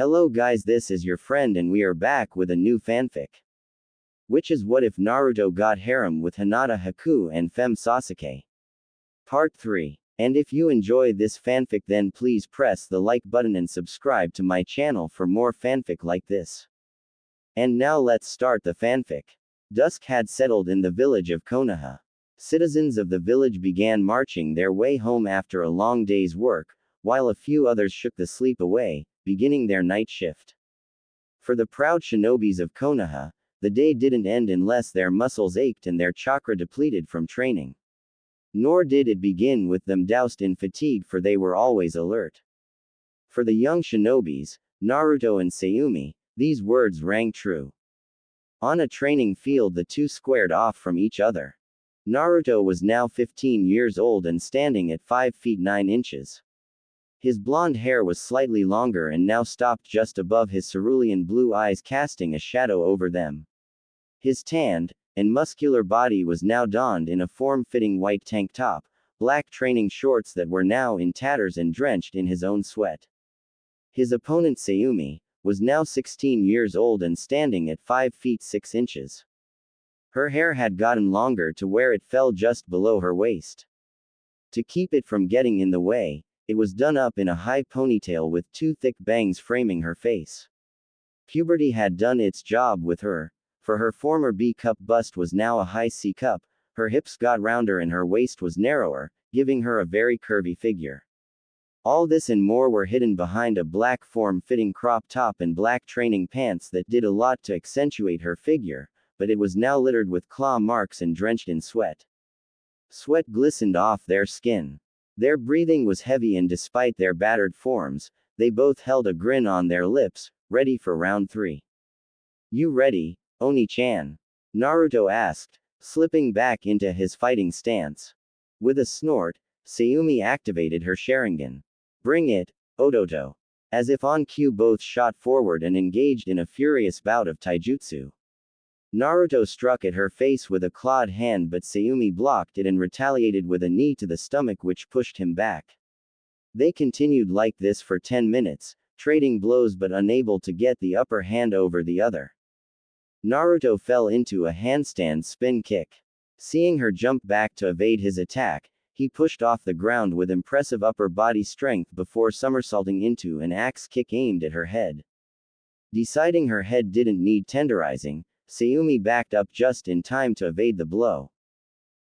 Hello guys, this is your friend and we are back with a new fanfic. Which is what if Naruto got harem with Hinata Haku and Femme Sasuke? Part 3. And if you enjoy this fanfic then please press the like button and subscribe to my channel for more fanfic like this. And now let's start the fanfic. Dusk had settled in the village of Konoha. Citizens of the village began marching their way home after a long day's work, while a few others shook the sleep away, beginning their night shift. For the proud shinobis of Konoha, the day didn't end unless their muscles ached and their chakra depleted from training. Nor did it begin with them doused in fatigue, for they were always alert. For the young shinobis, Naruto and Sayumi, these words rang true. On a training field the two squared off from each other. Naruto was now 15 years old and standing at 5 feet 9 inches. His blonde hair was slightly longer and now stopped just above his cerulean blue eyes, casting a shadow over them. His tanned and muscular body was now donned in a form-fitting white tank top, black training shorts that were now in tatters and drenched in his own sweat. His opponent Sayumi was now 16 years old and standing at 5 feet 6 inches. Her hair had gotten longer to where it fell just below her waist. To keep it from getting in the way, it was done up in a high ponytail with two thick bangs framing her face. Puberty had done its job with her, for her former B-cup bust was now a high C-cup, her hips got rounder and her waist was narrower, giving her a very curvy figure. All this and more were hidden behind a black form-fitting crop top and black training pants that did a lot to accentuate her figure, but it was now littered with claw marks and drenched in sweat. Sweat glistened off their skin. Their breathing was heavy and despite their battered forms, they both held a grin on their lips, ready for round 3. You ready, Oni-chan? Naruto asked, slipping back into his fighting stance. With a snort, Sayumi activated her Sharingan. Bring it, Odoto. As if on cue both shot forward and engaged in a furious bout of taijutsu. Naruto struck at her face with a clawed hand, but Sayumi blocked it and retaliated with a knee to the stomach which pushed him back. They continued like this for 10 minutes, trading blows but unable to get the upper hand over the other. Naruto fell into a handstand spin kick. Seeing her jump back to evade his attack, he pushed off the ground with impressive upper body strength before somersaulting into an axe kick aimed at her head. Deciding her head didn't need tenderizing, Sayumi backed up just in time to evade the blow.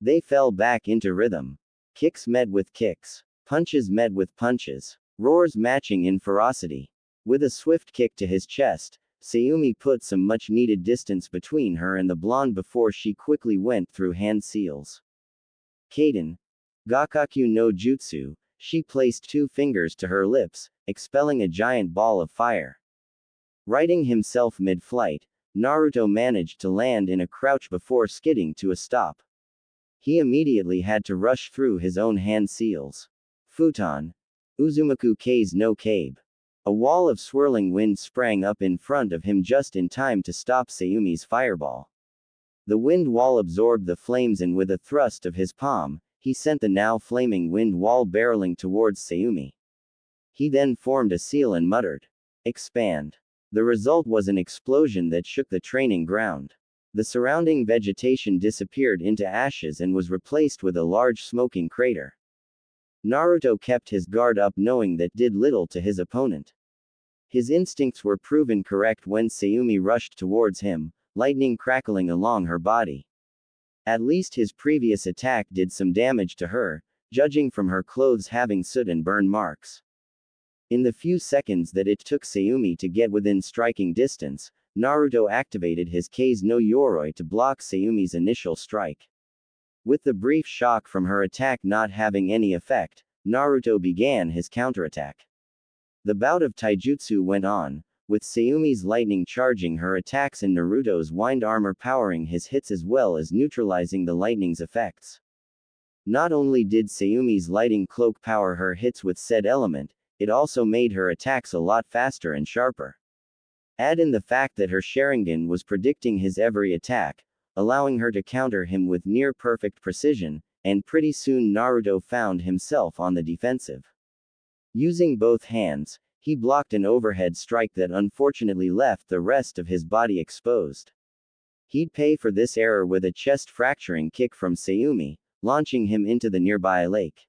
They fell back into rhythm. Kicks met with kicks. Punches met with punches. Roars matching in ferocity. With a swift kick to his chest, Sayumi put some much-needed distance between her and the blonde before she quickly went through hand seals. Kaden. Gakkaku no Jutsu, she placed 2 fingers to her lips, expelling a giant ball of fire. Righting himself mid-flight, Naruto managed to land in a crouch before skidding to a stop. He immediately had to rush through his own hand seals. Futon. Uzumaku K's no Kabe. A wall of swirling wind sprang up in front of him just in time to stop Sayumi's fireball. The wind wall absorbed the flames and with a thrust of his palm, he sent the now flaming wind wall barreling towards Sayumi. He then formed a seal and muttered, "Expand." The result was an explosion that shook the training ground. The surrounding vegetation disappeared into ashes and was replaced with a large smoking crater. Naruto kept his guard up, knowing that did little to his opponent. His instincts were proven correct when Sayumi rushed towards him, lightning crackling along her body. At least his previous attack did some damage to her, judging from her clothes having soot and burn marks. In the few seconds that it took Sayumi to get within striking distance, Naruto activated his K's no Yoroi to block Sayumi's initial strike. With the brief shock from her attack not having any effect, Naruto began his counterattack. The bout of taijutsu went on, with Sayumi's lightning charging her attacks and Naruto's wind armor powering his hits as well as neutralizing the lightning's effects. Not only did Sayumi's lighting cloak power her hits with said element, it also made her attacks a lot faster and sharper. Add in the fact that her Sharingan was predicting his every attack, allowing her to counter him with near-perfect precision, and pretty soon Naruto found himself on the defensive. Using both hands, He blocked an overhead strike that unfortunately left the rest of his body exposed. He'd pay for this error with a chest-fracturing kick from Sayumi, launching him into the nearby lake.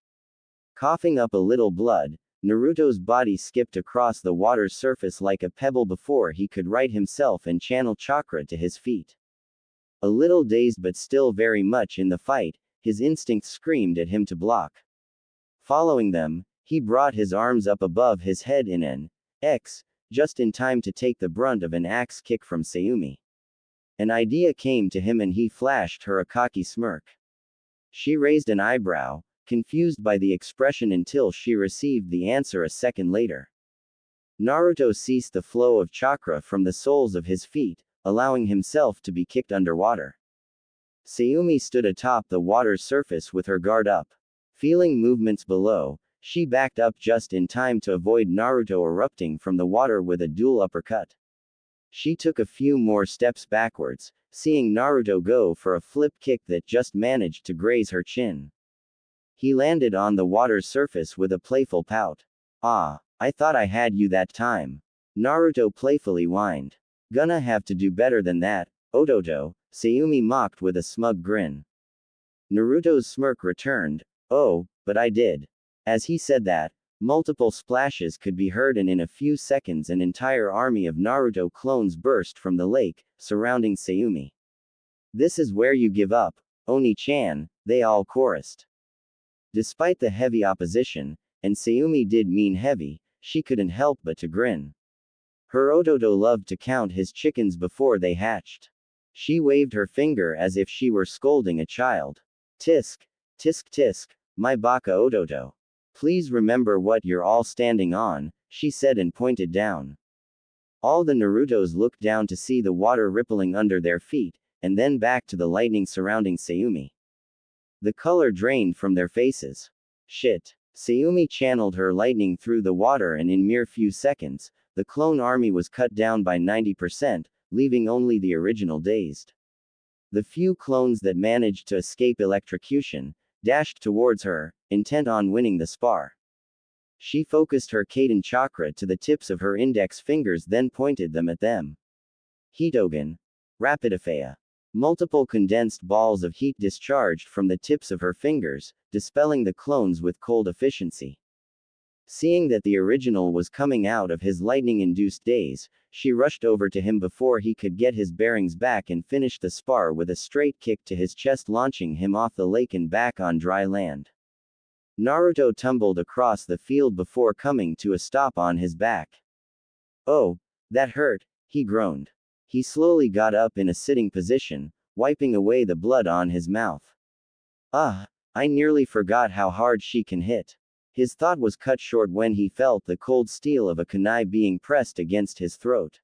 Coughing up a little blood, Naruto's body skipped across the water's surface like a pebble before he could right himself and channel chakra to his feet. A little dazed but still very much in the fight, his instincts screamed at him to block. Following them, he brought his arms up above his head in an X, just in time to take the brunt of an axe kick from Sayumi. An idea came to him and he flashed her a cocky smirk. She raised an eyebrow, confused by the expression until she received the answer a second later. Naruto ceased the flow of chakra from the soles of his feet, allowing himself to be kicked underwater. Sayumi stood atop the water's surface with her guard up. Feeling movements below, she backed up just in time to avoid Naruto erupting from the water with a dual uppercut. She took a few more steps backwards, seeing Naruto go for a flip kick that just managed to graze her chin. He landed on the water's surface with a playful pout. "Ah, I thought I had you that time." Naruto playfully whined. "Gonna have to do better than that, Ototo," Sayumi mocked with a smug grin. Naruto's smirk returned. "Oh, but I did." As he said that, multiple splashes could be heard and in a few seconds an entire army of Naruto clones burst from the lake, surrounding Sayumi. "This is where you give up, Oni-chan," they all chorused. Despite the heavy opposition, and Sayumi did mean heavy, she couldn't help but to grin. Her Ototo loved to count his chickens before they hatched. She waved her finger as if she were scolding a child. "Tisk, tisk tisk, my baka Ototo. Please remember what you're all standing on," she said and pointed down. All the Narutos looked down to see the water rippling under their feet, and then back to the lightning surrounding Sayumi. The color drained from their faces. "Shit." Sayumi channeled her lightning through the water and in mere few seconds, the clone army was cut down by 90%, leaving only the original dazed. The few clones that managed to escape electrocution dashed towards her, intent on winning the spar. She focused her Kaden chakra to the tips of her index fingers, then pointed them at them. Hitogen. Rapidifaya. Multiple condensed balls of heat discharged from the tips of her fingers, dispelling the clones with cold efficiency. Seeing that the original was coming out of his lightning-induced daze, she rushed over to him before he could get his bearings back and finished the spar with a straight kick to his chest, launching him off the lake and back on dry land. Naruto tumbled across the field before coming to a stop on his back. "Oh, that hurt," he groaned. He slowly got up in a sitting position, wiping away the blood on his mouth. "Ah, I nearly forgot how hard she can hit." His thought was cut short when he felt the cold steel of a kunai being pressed against his throat.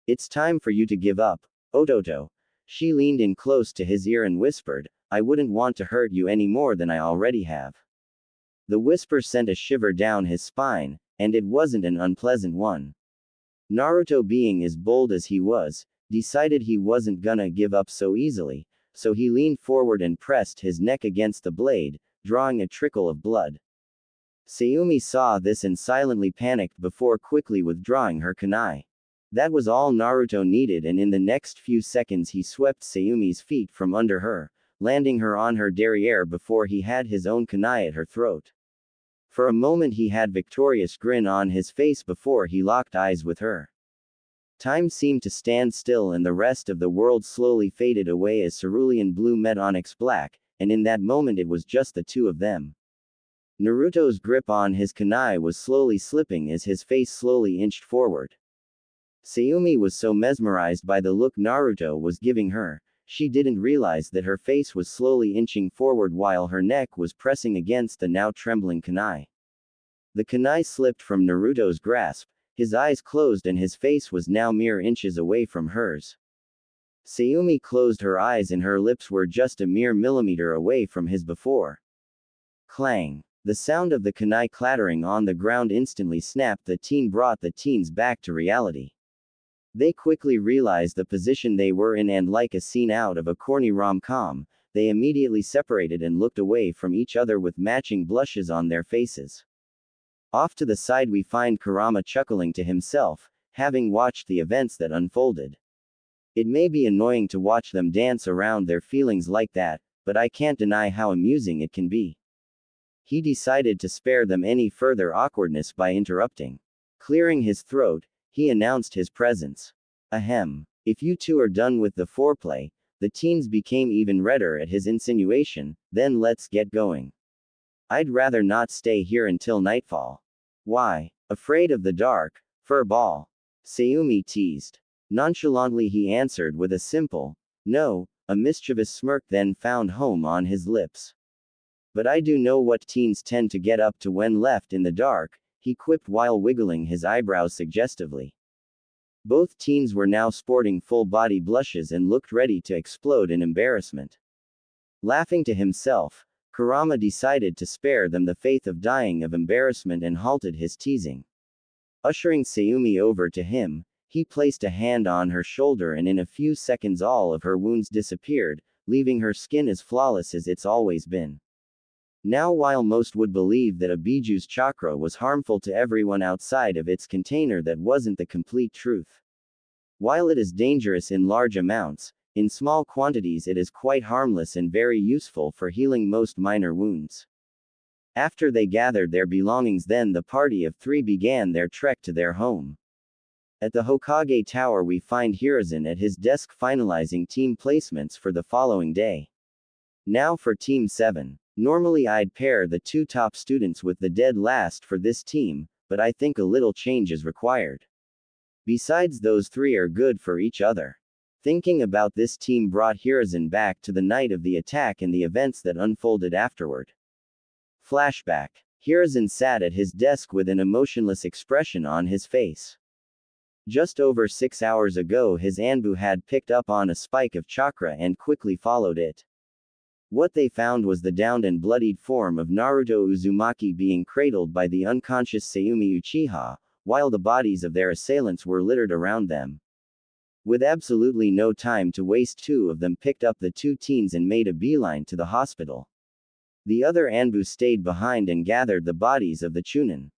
"It's time for you to give up, Ototo." She leaned in close to his ear and whispered, "I wouldn't want to hurt you any more than I already have." The whisper sent a shiver down his spine, and it wasn't an unpleasant one. Naruto, being as bold as he was, decided he wasn't gonna give up so easily, so he leaned forward and pressed his neck against the blade, drawing a trickle of blood. Sayumi saw this and silently panicked before quickly withdrawing her kunai. That was all Naruto needed, and in the next few seconds he swept Sayumi's feet from under her, landing her on her derriere before he had his own kunai at her throat. For a moment he had victorious grin on his face before he locked eyes with her. Time seemed to stand still and the rest of the world slowly faded away as cerulean blue met onyx black, and in that moment it was just the two of them. Naruto's grip on his kunai was slowly slipping as his face slowly inched forward. Sayumi was so mesmerized by the look Naruto was giving her, she didn't realize that her face was slowly inching forward while her neck was pressing against the now trembling kunai. The kunai slipped from Naruto's grasp, his eyes closed and his face was now mere inches away from hers. Sayumi closed her eyes and her lips were just a mere millimeter away from his before. Clang. The sound of the kunai clattering on the ground instantly snapped the teen, brought the teens back to reality. They quickly realized the position they were in and, like a scene out of a corny rom-com, they immediately separated and looked away from each other with matching blushes on their faces. Off to the side we find Kurama chuckling to himself, having watched the events that unfolded. It may be annoying to watch them dance around their feelings like that, but I can't deny how amusing it can be. He decided to spare them any further awkwardness by interrupting. Clearing his throat, he announced his presence. Ahem. If you two are done with the foreplay, the teens became even redder at his insinuation, then let's get going. I'd rather not stay here until nightfall. Why? Afraid of the dark, furball? Sayumi teased. Nonchalantly he answered with a simple, no, a mischievous smirk then found home on his lips. But I do know what teens tend to get up to when left in the dark, he quipped while wiggling his eyebrows suggestively. Both teens were now sporting full-body blushes and looked ready to explode in embarrassment. Laughing to himself, Kurama decided to spare them the faith of dying of embarrassment and halted his teasing. Ushering Sayumi over to him, he placed a hand on her shoulder and in a few seconds all of her wounds disappeared, leaving her skin as flawless as it's always been. Now while most would believe that a biju's chakra was harmful to everyone outside of its container, that wasn't the complete truth. While it is dangerous in large amounts, in small quantities it is quite harmless and very useful for healing most minor wounds. After they gathered their belongings, then the party of three began their trek to their home. At the Hokage Tower we find Hiruzen at his desk finalizing team placements for the following day. Now for Team 7. Normally I'd pair the two top students with the dead last for this team, but I think a little change is required. Besides, those three are good for each other. Thinking about this team brought Hiruzen back to the night of the attack and the events that unfolded afterward. Flashback. Hiruzen sat at his desk with an emotionless expression on his face. Just over 6 hours ago his Anbu had picked up on a spike of chakra and quickly followed it. What they found was the downed and bloodied form of Naruto Uzumaki being cradled by the unconscious Sayumi Uchiha, while the bodies of their assailants were littered around them. With absolutely no time to waste, two of them picked up the two teens and made a beeline to the hospital. The other Anbu stayed behind and gathered the bodies of the Chunin.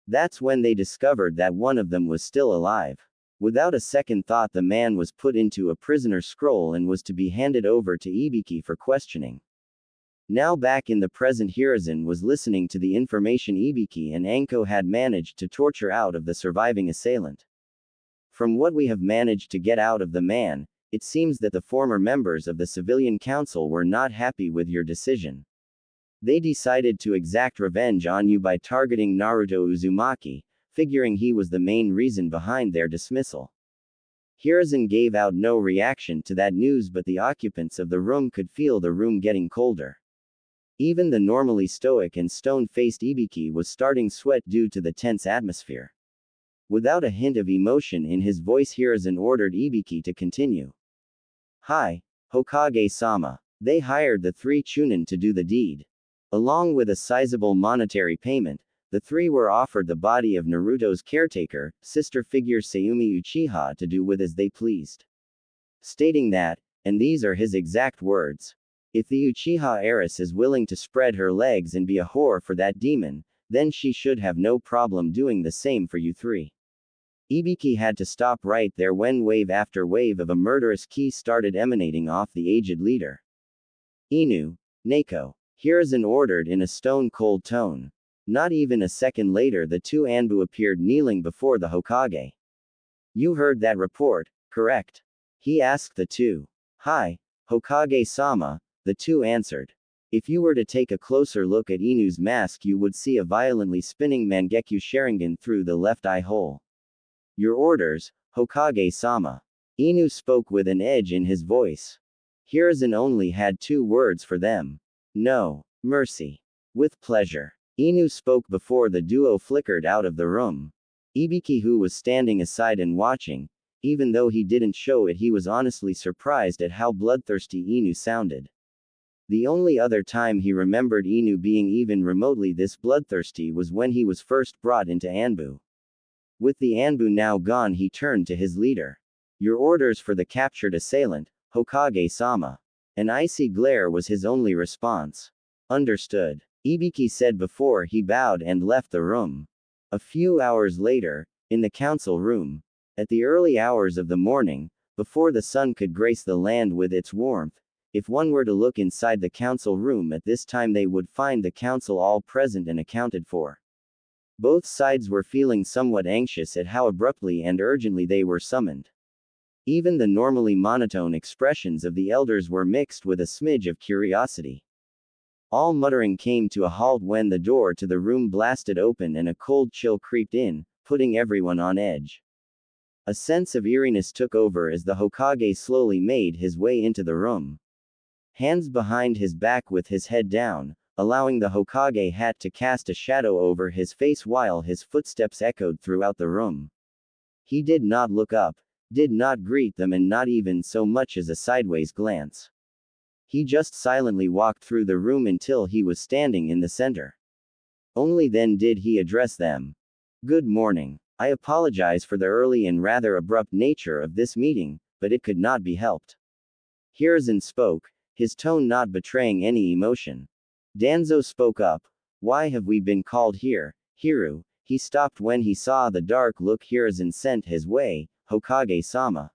That's when they discovered that one of them was still alive. Without a second thought the man was put into a prisoner scroll and was to be handed over to Ibiki for questioning. Now back in the present, Hiruzen was listening to the information Ibiki and Anko had managed to torture out of the surviving assailant. From what we have managed to get out of the man, it seems that the former members of the civilian council were not happy with your decision. They decided to exact revenge on you by targeting Naruto Uzumaki, figuring he was the main reason behind their dismissal. Hiruzen gave out no reaction to that news, but the occupants of the room could feel the room getting colder. Even the normally stoic and stone-faced Ibiki was starting sweat due to the tense atmosphere. Without a hint of emotion in his voice, Hiruzen ordered Ibiki to continue. Hi, Hokage-sama. They hired the three Chunin to do the deed. Along with a sizable monetary payment, the three were offered the body of Naruto's caretaker, sister figure Sayumi Uchiha, to do with as they pleased. Stating that, and these are his exact words, if the Uchiha heiress is willing to spread her legs and be a whore for that demon, then she should have no problem doing the same for you three. Ibiki had to stop right there when wave after wave of a murderous ki started emanating off the aged leader. Inu, Neko. Hiruzen ordered in a stone-cold tone. Not even a second later the two Anbu appeared kneeling before the Hokage. You heard that report, correct? He asked the two. Hi, Hokage-sama, the two answered. If you were to take a closer look at Inu's mask you would see a violently spinning Mangekyo Sharingan through the left eye hole. Your orders, Hokage-sama. Inu spoke with an edge in his voice. Hiruzen only had 2 words for them. No. Mercy. With pleasure. Inu spoke before the duo flickered out of the room. Ibiki, who was standing aside and watching, even though he didn't show it, he was honestly surprised at how bloodthirsty Inu sounded. The only other time he remembered Inu being even remotely this bloodthirsty was when he was first brought into Anbu. With the Anbu now gone, he turned to his leader. Your orders for the captured assailant, Hokage-sama. An icy glare was his only response. Understood. Ibiki said before he bowed and left the room. A few hours later, in the council room, at the early hours of the morning, before the sun could grace the land with its warmth, if one were to look inside the council room at this time, they would find the council all present and accounted for. Both sides were feeling somewhat anxious at how abruptly and urgently they were summoned. Even the normally monotone expressions of the elders were mixed with a smidge of curiosity. All muttering came to a halt when the door to the room blasted open and a cold chill creeped in, putting everyone on edge. A sense of eeriness took over as the Hokage slowly made his way into the room. Hands behind his back with his head down, allowing the Hokage hat to cast a shadow over his face while his footsteps echoed throughout the room. He did not look up, did not greet them, and not even so much as a sideways glance. He just silently walked through the room until he was standing in the center. Only then did he address them. "Good morning. I apologize for the early and rather abrupt nature of this meeting, but it could not be helped." Hiruzen spoke, his tone not betraying any emotion. Danzo spoke up. "Why have we been called here, Hiru?" He stopped when he saw the dark look Hiruzen sent his way. "Hokage-sama.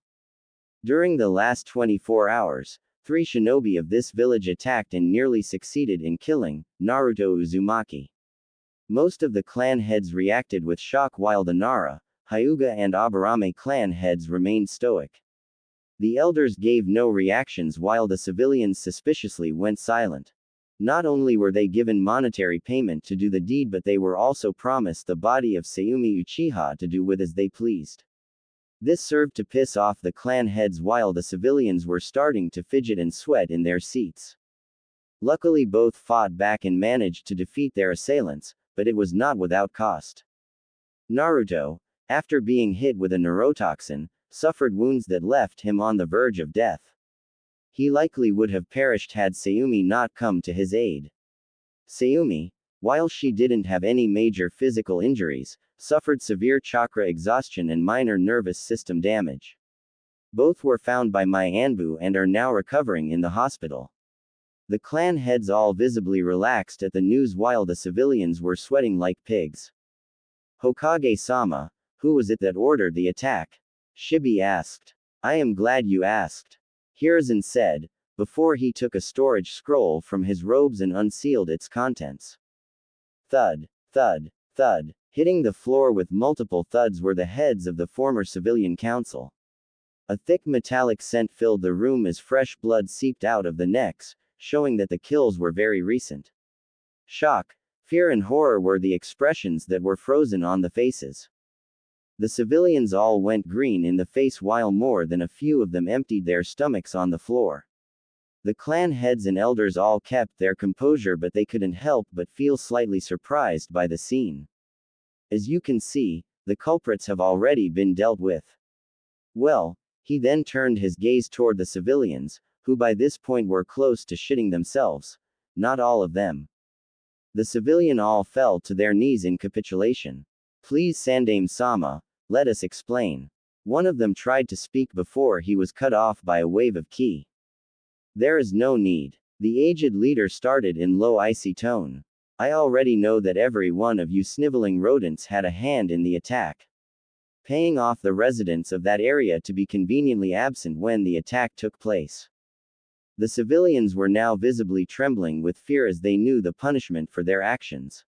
During the last 24 hours, 3 shinobi of this village attacked and nearly succeeded in killing Naruto Uzumaki. Most of the clan heads reacted with shock while the Nara, Hyuga and Aburame clan heads remained stoic. The elders gave no reactions while the civilians suspiciously went silent. Not only were they given monetary payment to do the deed, but they were also promised the body of Sayumi Uchiha to do with as they pleased. This served to piss off the clan heads while the civilians were starting to fidget and sweat in their seats. Luckily both fought back and managed to defeat their assailants, but it was not without cost. Naruto, after being hit with a neurotoxin, suffered wounds that left him on the verge of death. He likely would have perished had Sayumi not come to his aid. Sayumi, while she didn't have any major physical injuries, suffered severe chakra exhaustion and minor nervous system damage. Both were found by Mai Anbu and are now recovering in the hospital. The clan heads all visibly relaxed at the news while the civilians were sweating like pigs. "Hokage-sama, who was it that ordered the attack?" Shibi asked. "I am glad you asked," Hiruzen said, before he took a storage scroll from his robes and unsealed its contents. Thud, thud, thud. Hitting the floor with multiple thuds were the heads of the former civilian council. A thick metallic scent filled the room as fresh blood seeped out of the necks, showing that the kills were very recent. Shock, fear and horror were the expressions that were frozen on the faces. The civilians all went green in the face while more than a few of them emptied their stomachs on the floor. The clan heads and elders all kept their composure, but they couldn't help but feel slightly surprised by the scene. As you can see, the culprits have already been dealt with. Well, he then turned his gaze toward the civilians, who by this point were close to shitting themselves. Not all of them. The civilian all fell to their knees in capitulation. "Please Sandaime-sama, let us explain." One of them tried to speak before he was cut off by a wave of ki. "There is no need," the aged leader started in low icy tone. "I already know that every one of you sniveling rodents had a hand in the attack. Paying off the residents of that area to be conveniently absent when the attack took place." The civilians were now visibly trembling with fear as they knew the punishment for their actions.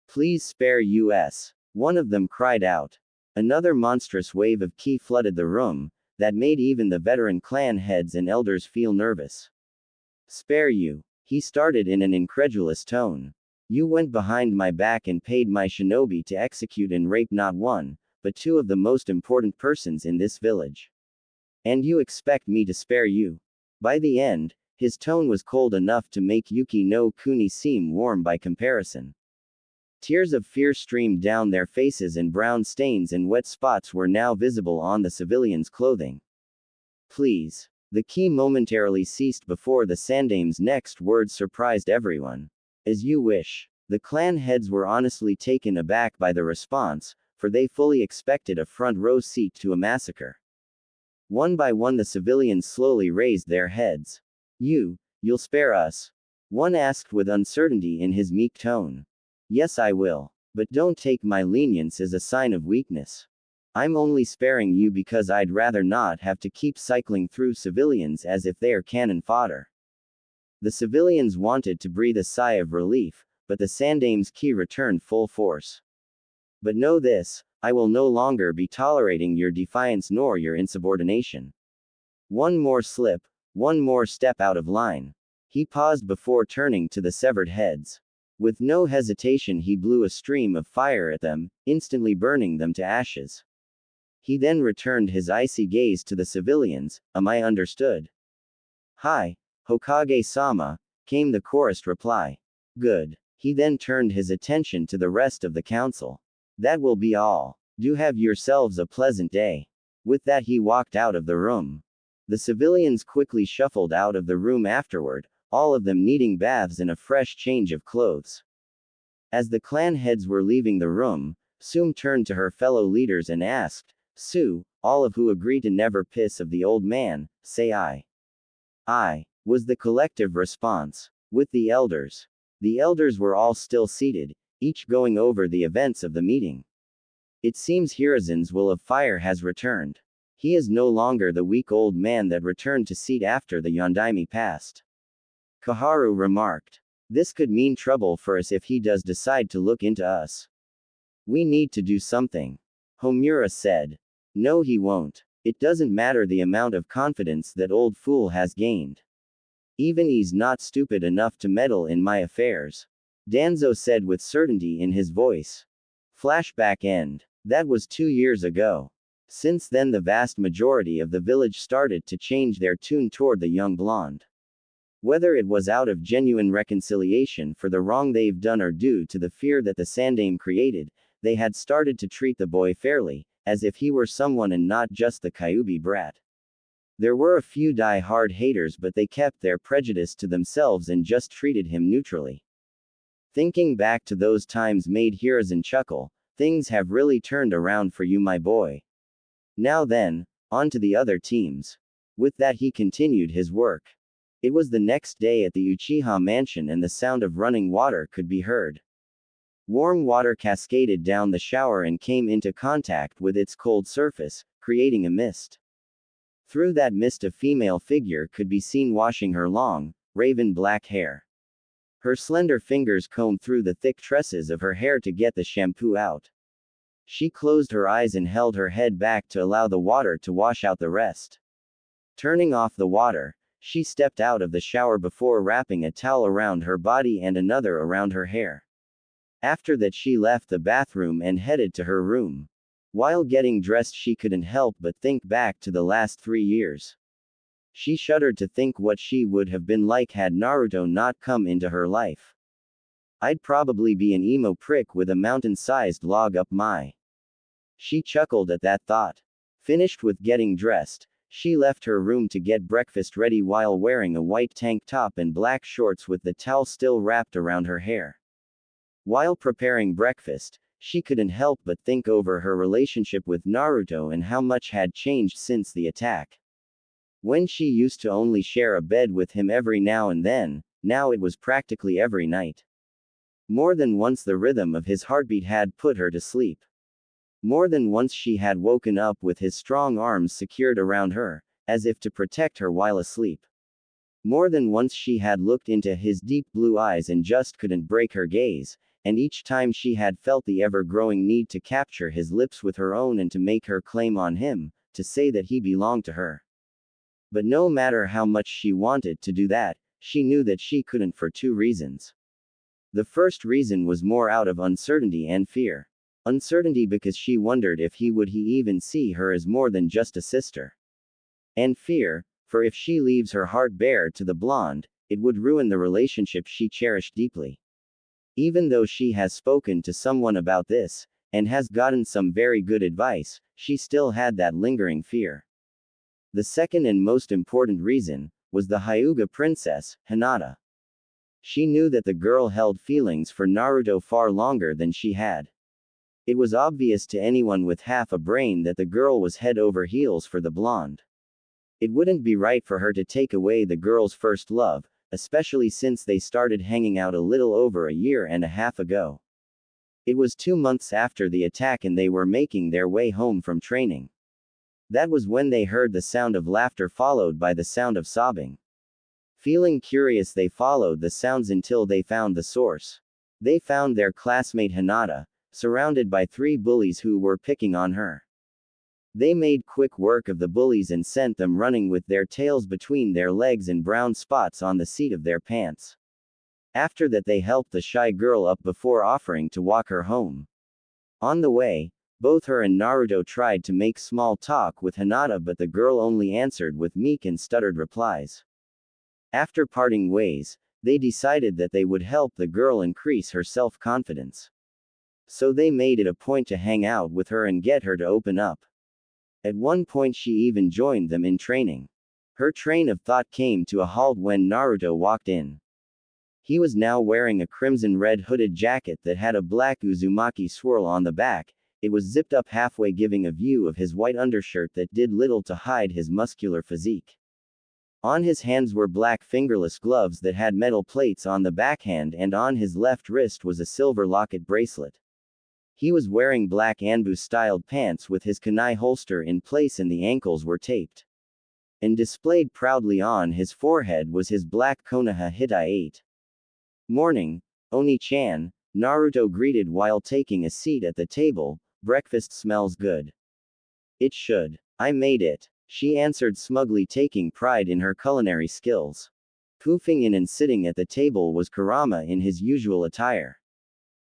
"Please spare us," one of them cried out. Another monstrous wave of ki flooded the room, that made even the veteran clan heads and elders feel nervous. "Spare you," he started in an incredulous tone. "You went behind my back and paid my shinobi to execute and rape not one, but 2 of the most important persons in this village. And you expect me to spare you?" By the end, his tone was cold enough to make Yuki no Kuni seem warm by comparison. Tears of fear streamed down their faces and brown stains and wet spots were now visible on the civilians' clothing. "Please." The ki momentarily ceased before the Sandaime's next words surprised everyone. "As you wish." The clan heads were honestly taken aback by the response, for they fully expected a front row seat to a massacre. One by one the civilians slowly raised their heads. You'll spare us?" One asked with uncertainty in his meek tone. Yes, I will. But don't take my lenience as a sign of weakness. I'm only sparing you because I'd rather not have to keep cycling through civilians as if they are cannon fodder. The civilians wanted to breathe a sigh of relief, but the Sandame's ki returned full force. But know this, I will no longer be tolerating your defiance nor your insubordination. One more slip, one more step out of line. He paused before turning to the severed heads. With no hesitation he blew a stream of fire at them, instantly burning them to ashes. He then returned his icy gaze to the civilians. Am I understood? Hi, Hokage-sama, came the chorused reply. Good. He then turned his attention to the rest of the council. That will be all. Do have yourselves a pleasant day. With that he walked out of the room. The civilians quickly shuffled out of the room afterward, all of them needing baths and a fresh change of clothes. As the clan heads were leaving the room, Sum turned to her fellow leaders and asked, Su, all of who agree to never piss of the old man, say aye. Aye, was the collective response. With the elders. The elders were all still seated, each going over the events of the meeting. It seems Hiruzen's will of fire has returned. He is no longer the weak old man that returned to seat after the Yondaime passed. Kaharu remarked. This could mean trouble for us if he does decide to look into us. We need to do something. Homura said. No, he won't. It doesn't matter the amount of confidence that old fool has gained. Even he's not stupid enough to meddle in my affairs. Danzo said with certainty in his voice. Flashback end. That was 2 years ago. Since then the vast majority of the village started to change their tune toward the young blonde. Whether it was out of genuine reconciliation for the wrong they've done or due to the fear that the Sandame created, they had started to treat the boy fairly, as if he were someone and not just the Kyuubi brat. There were a few die-hard haters, but they kept their prejudice to themselves and just treated him neutrally. Thinking back to those times made Hiruzen chuckle. Things have really turned around for you, my boy. Now then, on to the other teams. With that he continued his work. It was the next day at the Uchiha mansion and the sound of running water could be heard. Warm water cascaded down the shower and came into contact with its cold surface, creating a mist. Through that mist a female figure could be seen washing her long, raven black hair. Her slender fingers combed through the thick tresses of her hair to get the shampoo out. She closed her eyes and held her head back to allow the water to wash out the rest. Turning off the water, she stepped out of the shower before wrapping a towel around her body and another around her hair. After that she left the bathroom and headed to her room. While getting dressed she couldn't help but think back to the last 3 years. She shuddered to think what she would have been like had Naruto not come into her life. I'd probably be an emo prick with a mountain-sized log up my. She chuckled at that thought. Finished with getting dressed, she left her room to get breakfast ready while wearing a white tank top and black shorts with the towel still wrapped around her hair. While preparing breakfast, she couldn't help but think over her relationship with Naruto and how much had changed since the attack. When she used to only share a bed with him every now and then, now it was practically every night. More than once the rhythm of his heartbeat had put her to sleep. More than once she had woken up with his strong arms secured around her, as if to protect her while asleep. More than once she had looked into his deep blue eyes and just couldn't break her gaze, and each time she had felt the ever-growing need to capture his lips with her own and to make her claim on him, to say that he belonged to her. But no matter how much she wanted to do that, she knew that she couldn't for 2 reasons. The first reason was more out of uncertainty and fear. Uncertainty because she wondered if he would even see her as more than just a sister. And fear, for if she leaves her heart bare to the blonde, it would ruin the relationship she cherished deeply. Even though she has spoken to someone about this, and has gotten some very good advice, she still had that lingering fear. The second and most important reason was the Hyuga princess, Hinata. She knew that the girl held feelings for Naruto far longer than she had. It was obvious to anyone with half a brain that the girl was head over heels for the blonde. It wouldn't be right for her to take away the girl's first love, especially since they started hanging out a little over a year and a half ago. It was 2 months after the attack and they were making their way home from training. That was when they heard the sound of laughter followed by the sound of sobbing. Feeling curious, they followed the sounds until they found the source. They found their classmate Hinata, surrounded by 3 bullies who were picking on her. They made quick work of the bullies and sent them running with their tails between their legs and brown spots on the seat of their pants. After that, they helped the shy girl up before offering to walk her home. On the way, both her and Naruto tried to make small talk with Hinata, but the girl only answered with meek and stuttered replies. After parting ways, they decided that they would help the girl increase her self-confidence. So they made it a point to hang out with her and get her to open up. At one point she even joined them in training. Her train of thought came to a halt when Naruto walked in. He was now wearing a crimson-red hooded jacket that had a black Uzumaki swirl on the back. It was zipped up halfway, giving a view of his white undershirt that did little to hide his muscular physique. On his hands were black fingerless gloves that had metal plates on the backhand, and on his left wrist was a silver locket bracelet. He was wearing black Anbu-styled pants with his kunai holster in place and the ankles were taped. And displayed proudly on his forehead was his black Konoha Hitai 8. Morning, Oni-chan, Naruto greeted while taking a seat at the table. Breakfast smells good. It should. I made it, she answered smugly, taking pride in her culinary skills. Poofing in and sitting at the table was Kurama in his usual attire.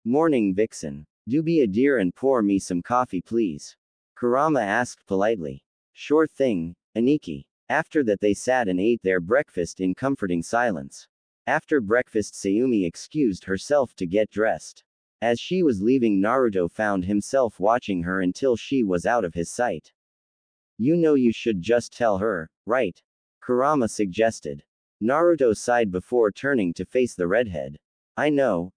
Morning, Vixen. Do be a dear and pour me some coffee, please. Kurama asked politely. Sure thing, Aniki. After that, they sat and ate their breakfast in comforting silence. After breakfast, Sayumi excused herself to get dressed. As she was leaving, Naruto found himself watching her until she was out of his sight. You know you should just tell her, right? Kurama suggested. Naruto sighed before turning to face the redhead. I know.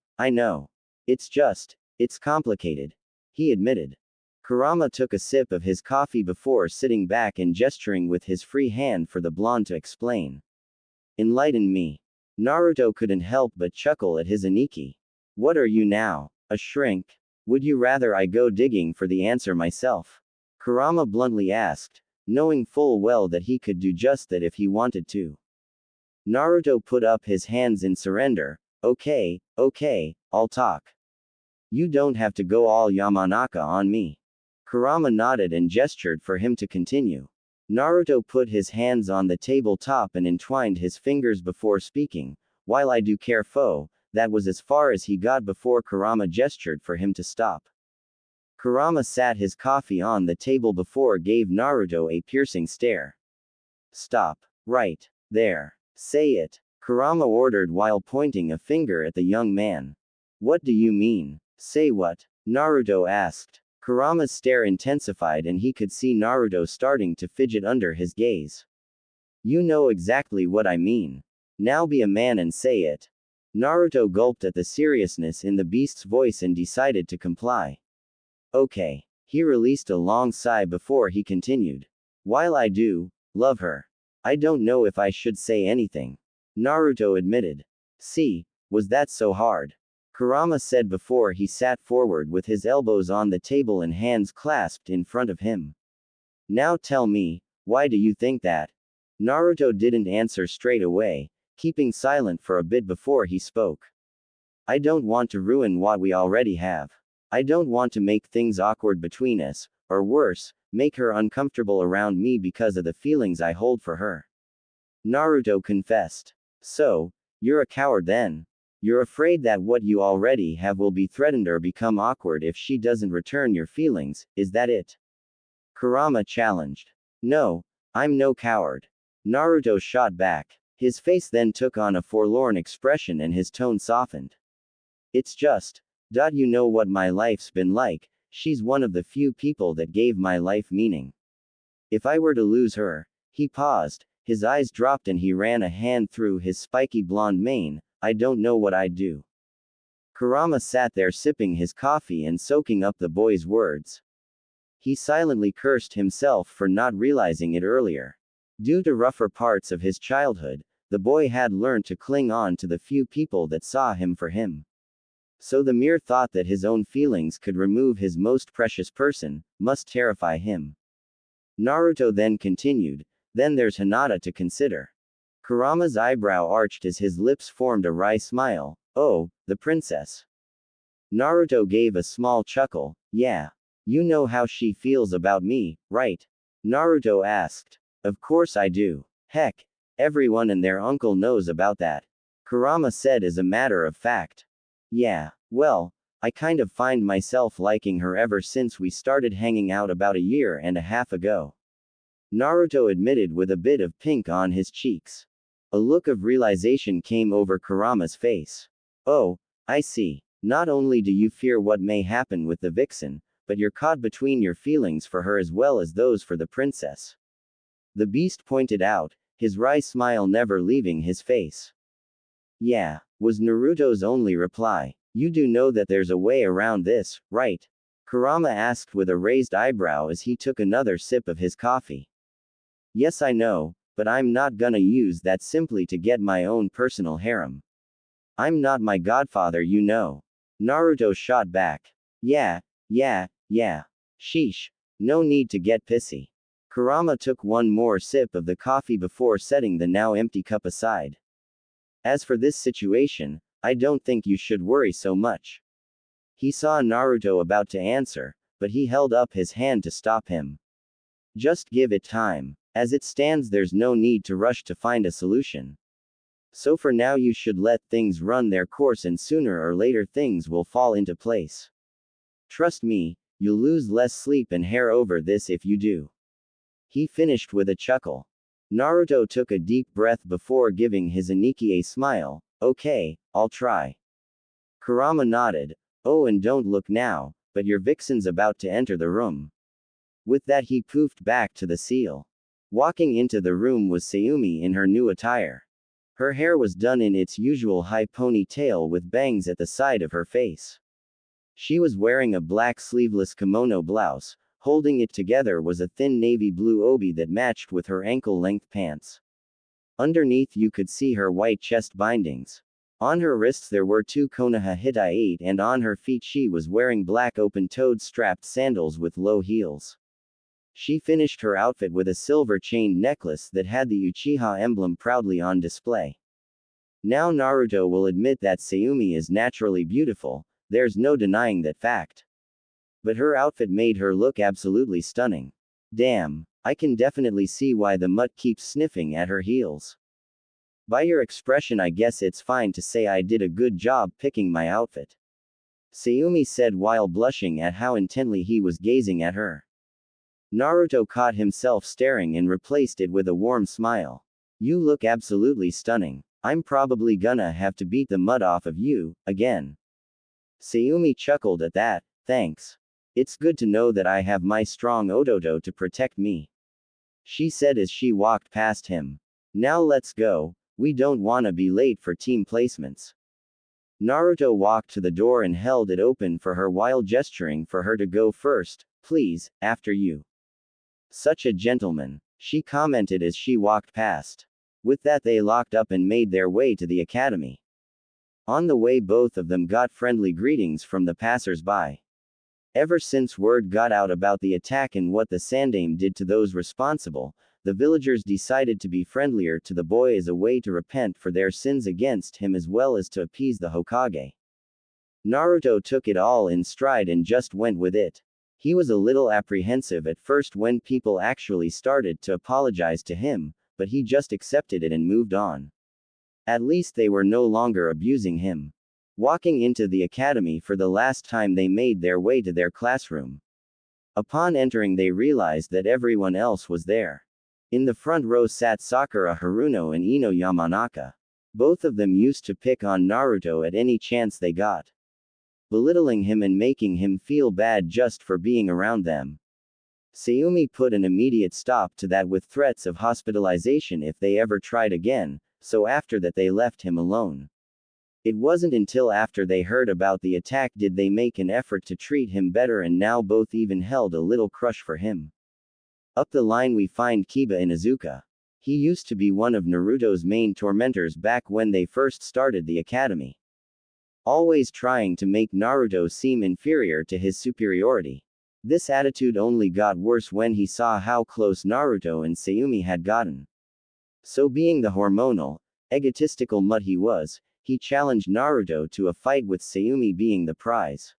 It's complicated, he admitted. Kurama took a sip of his coffee before sitting back and gesturing with his free hand for the blonde to explain. Enlighten me. Naruto couldn't help but chuckle at his Aniki. What are you now, a shrink? Would you rather I go digging for the answer myself? Kurama bluntly asked, knowing full well that he could do just that if he wanted to. Naruto put up his hands in surrender. Okay, I'll talk. You don't have to go all Yamanaka on me. Kurama nodded and gestured for him to continue. Naruto put his hands on the tabletop and entwined his fingers before speaking. While I do care foe, that was as far as he got before Kurama gestured for him to stop. Kurama sat his coffee on the table before gave Naruto a piercing stare. Stop. Right there. Say it. Kurama ordered while pointing a finger at the young man. What do you mean? Say what? Naruto asked. Kurama's stare intensified and he could see Naruto starting to fidget under his gaze. You know exactly what I mean. Now be a man and say it. Naruto gulped at the seriousness in the beast's voice and decided to comply. Okay. He released a long sigh before he continued. While I do love her, I don't know if I should say anything. Naruto admitted. See, was that so hard? Kurama said before he sat forward with his elbows on the table and hands clasped in front of him. Now tell me, why do you think that? Naruto didn't answer straight away, keeping silent for a bit before he spoke. I don't want to ruin what we already have. I don't want to make things awkward between us, or worse, make her uncomfortable around me because of the feelings I hold for her. Naruto confessed. So, you're a coward then? You're afraid that what you already have will be threatened or become awkward if she doesn't return your feelings, is that it? Kurama challenged. No, I'm no coward. Naruto shot back. His face then took on a forlorn expression and his tone softened. It's just, you know what my life's been like, she's one of the few people that gave my life meaning. If I were to lose her, he paused, his eyes dropped and he ran a hand through his spiky blonde mane, I don't know what I'd do. Kurama sat there sipping his coffee and soaking up the boy's words. He silently cursed himself for not realizing it earlier. Due to rougher parts of his childhood, the boy had learned to cling on to the few people that saw him for him. So the mere thought that his own feelings could remove his most precious person, must terrify him. Naruto then continued, then there's Hinata to consider. Kurama's eyebrow arched as his lips formed a wry smile. Oh, the princess. Naruto gave a small chuckle. Yeah. You know how she feels about me, right? Naruto asked. Of course I do. Heck, everyone and their uncle knows about that. Kurama said as a matter of fact. Yeah, well, I kind of find myself liking her ever since we started hanging out about a year and a half ago. Naruto admitted with a bit of pink on his cheeks. A look of realization came over Kurama's face. Oh, I see. Not only do you fear what may happen with the vixen, but you're caught between your feelings for her as well as those for the princess. The beast pointed out, his wry smile never leaving his face. Yeah, was Naruto's only reply. You do know that there's a way around this, right? Kurama asked with a raised eyebrow as he took another sip of his coffee. Yes, I know, but I'm not gonna use that simply to get my own personal harem. I'm not my godfather, you know. Naruto shot back. Yeah. Sheesh. No need to get pissy. Kurama took one more sip of the coffee before setting the now empty cup aside. As for this situation, I don't think you should worry so much. He saw Naruto about to answer, but he held up his hand to stop him. Just give it time. As it stands, there's no need to rush to find a solution. So for now you should let things run their course and sooner or later things will fall into place. Trust me, you'll lose less sleep and hair over this if you do. He finished with a chuckle. Naruto took a deep breath before giving his Aniki a smile. Okay, I'll try. Kurama nodded. Oh, and don't look now, but your vixen's about to enter the room. With that he poofed back to the seal. Walking into the room was Sayumi in her new attire. Her hair was done in its usual high ponytail with bangs at the side of her face. She was wearing a black sleeveless kimono blouse. Holding it together was a thin navy blue obi that matched with her ankle-length pants. Underneath you could see her white chest bindings. On her wrists there were 2 Konoha Hitai and on her feet she was wearing black open-toed strapped sandals with low heels. She finished her outfit with a silver chained necklace that had the Uchiha emblem proudly on display. Now Naruto will admit that Sayumi is naturally beautiful, there's no denying that fact. But her outfit made her look absolutely stunning. Damn, I can definitely see why the mutt keeps sniffing at her heels. By your expression I guess it's fine to say I did a good job picking my outfit. Sayumi said while blushing at how intently he was gazing at her. Naruto caught himself staring and replaced it with a warm smile. You look absolutely stunning. I'm probably gonna have to beat the mud off of you, again. Sayumi chuckled at that. Thanks. It's good to know that I have my strong Odoto to protect me. She said as she walked past him. Now let's go, we don't wanna be late for team placements. Naruto walked to the door and held it open for her while gesturing for her to go first. Please, after you. Such a gentleman, she commented as she walked past. With that they locked up and made their way to the academy. On the way both of them got friendly greetings from the passers-by. Ever since word got out about the attack and what the Sandaime did to those responsible, the villagers decided to be friendlier to the boy as a way to repent for their sins against him as well as to appease the Hokage. Naruto took it all in stride and just went with it. He was a little apprehensive at first when people actually started to apologize to him, but he just accepted it and moved on. At least they were no longer abusing him. Walking into the academy for the last time they made their way to their classroom. Upon entering they realized that everyone else was there. In the front row sat Sakura Haruno and Ino Yamanaka. Both of them used to pick on Naruto at any chance they got, belittling him and making him feel bad just for being around them. Sayumi put an immediate stop to that with threats of hospitalization if they ever tried again, so after that they left him alone. It wasn't until after they heard about the attack did they make an effort to treat him better, and now both even held a little crush for him. Up the line we find Kiba and Izuka. He used to be one of Naruto's main tormentors back when they first started the academy. Always trying to make Naruto seem inferior to his superiority. This attitude only got worse when he saw how close Naruto and Sayumi had gotten. So being the hormonal, egotistical mutt he was, he challenged Naruto to a fight with Sayumi being the prize.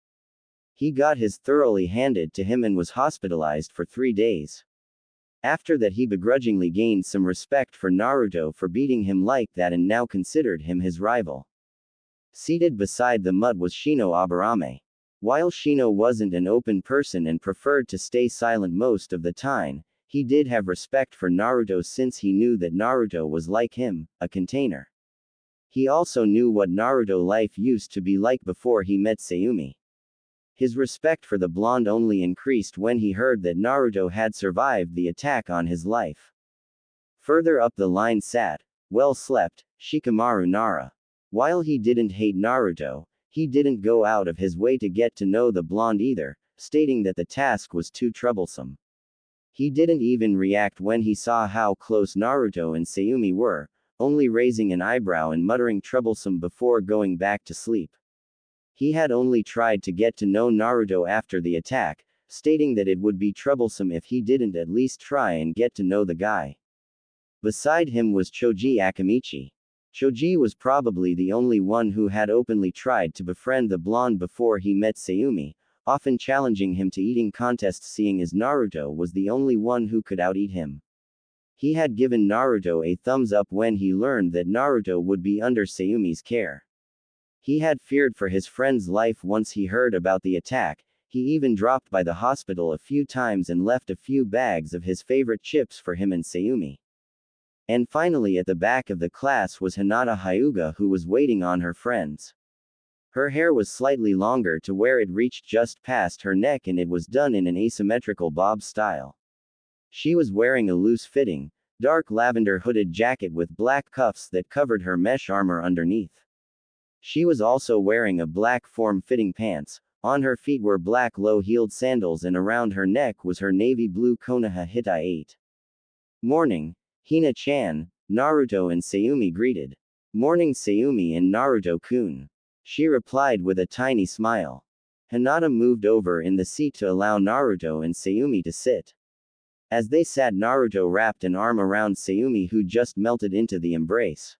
He got his thoroughly handed to him and was hospitalized for 3 days. After that he begrudgingly gained some respect for Naruto for beating him like that and now considered him his rival. Seated beside the mutt was Shino Aburame. While Shino wasn't an open person and preferred to stay silent most of the time, he did have respect for Naruto since he knew that Naruto was like him, a container. He also knew what Naruto life used to be like before he met Sayumi. His respect for the blonde only increased when he heard that Naruto had survived the attack on his life. Further up the line sat, well-slept, Shikamaru Nara. While he didn't hate Naruto, he didn't go out of his way to get to know the blonde either, stating that the task was too troublesome. He didn't even react when he saw how close Naruto and Sayumi were, only raising an eyebrow and muttering troublesome before going back to sleep. He had only tried to get to know Naruto after the attack, stating that it would be troublesome if he didn't at least try and get to know the guy. Beside him was Choji Akamichi. Choji was probably the only one who had openly tried to befriend the blonde before he met Sayumi, often challenging him to eating contests seeing as Naruto was the only one who could out-eat him. He had given Naruto a thumbs up when he learned that Naruto would be under Sayumi's care. He had feared for his friend's life once he heard about the attack. He even dropped by the hospital a few times and left a few bags of his favorite chips for him and Sayumi. And finally at the back of the class was Hinata Hyuga, who was waiting on her friends. Her hair was slightly longer to where it reached just past her neck and it was done in an asymmetrical bob style. She was wearing a loose-fitting, dark lavender hooded jacket with black cuffs that covered her mesh armor underneath. She was also wearing a black form-fitting pants. On her feet were black low-heeled sandals and around her neck was her navy blue Konoha Hitai 8. Morning, Hina-chan, Naruto and Sayumi greeted. Morning Sayumi and Naruto-kun. She replied with a tiny smile. Hinata moved over in the seat to allow Naruto and Sayumi to sit. As they sat, Naruto wrapped an arm around Sayumi, who just melted into the embrace.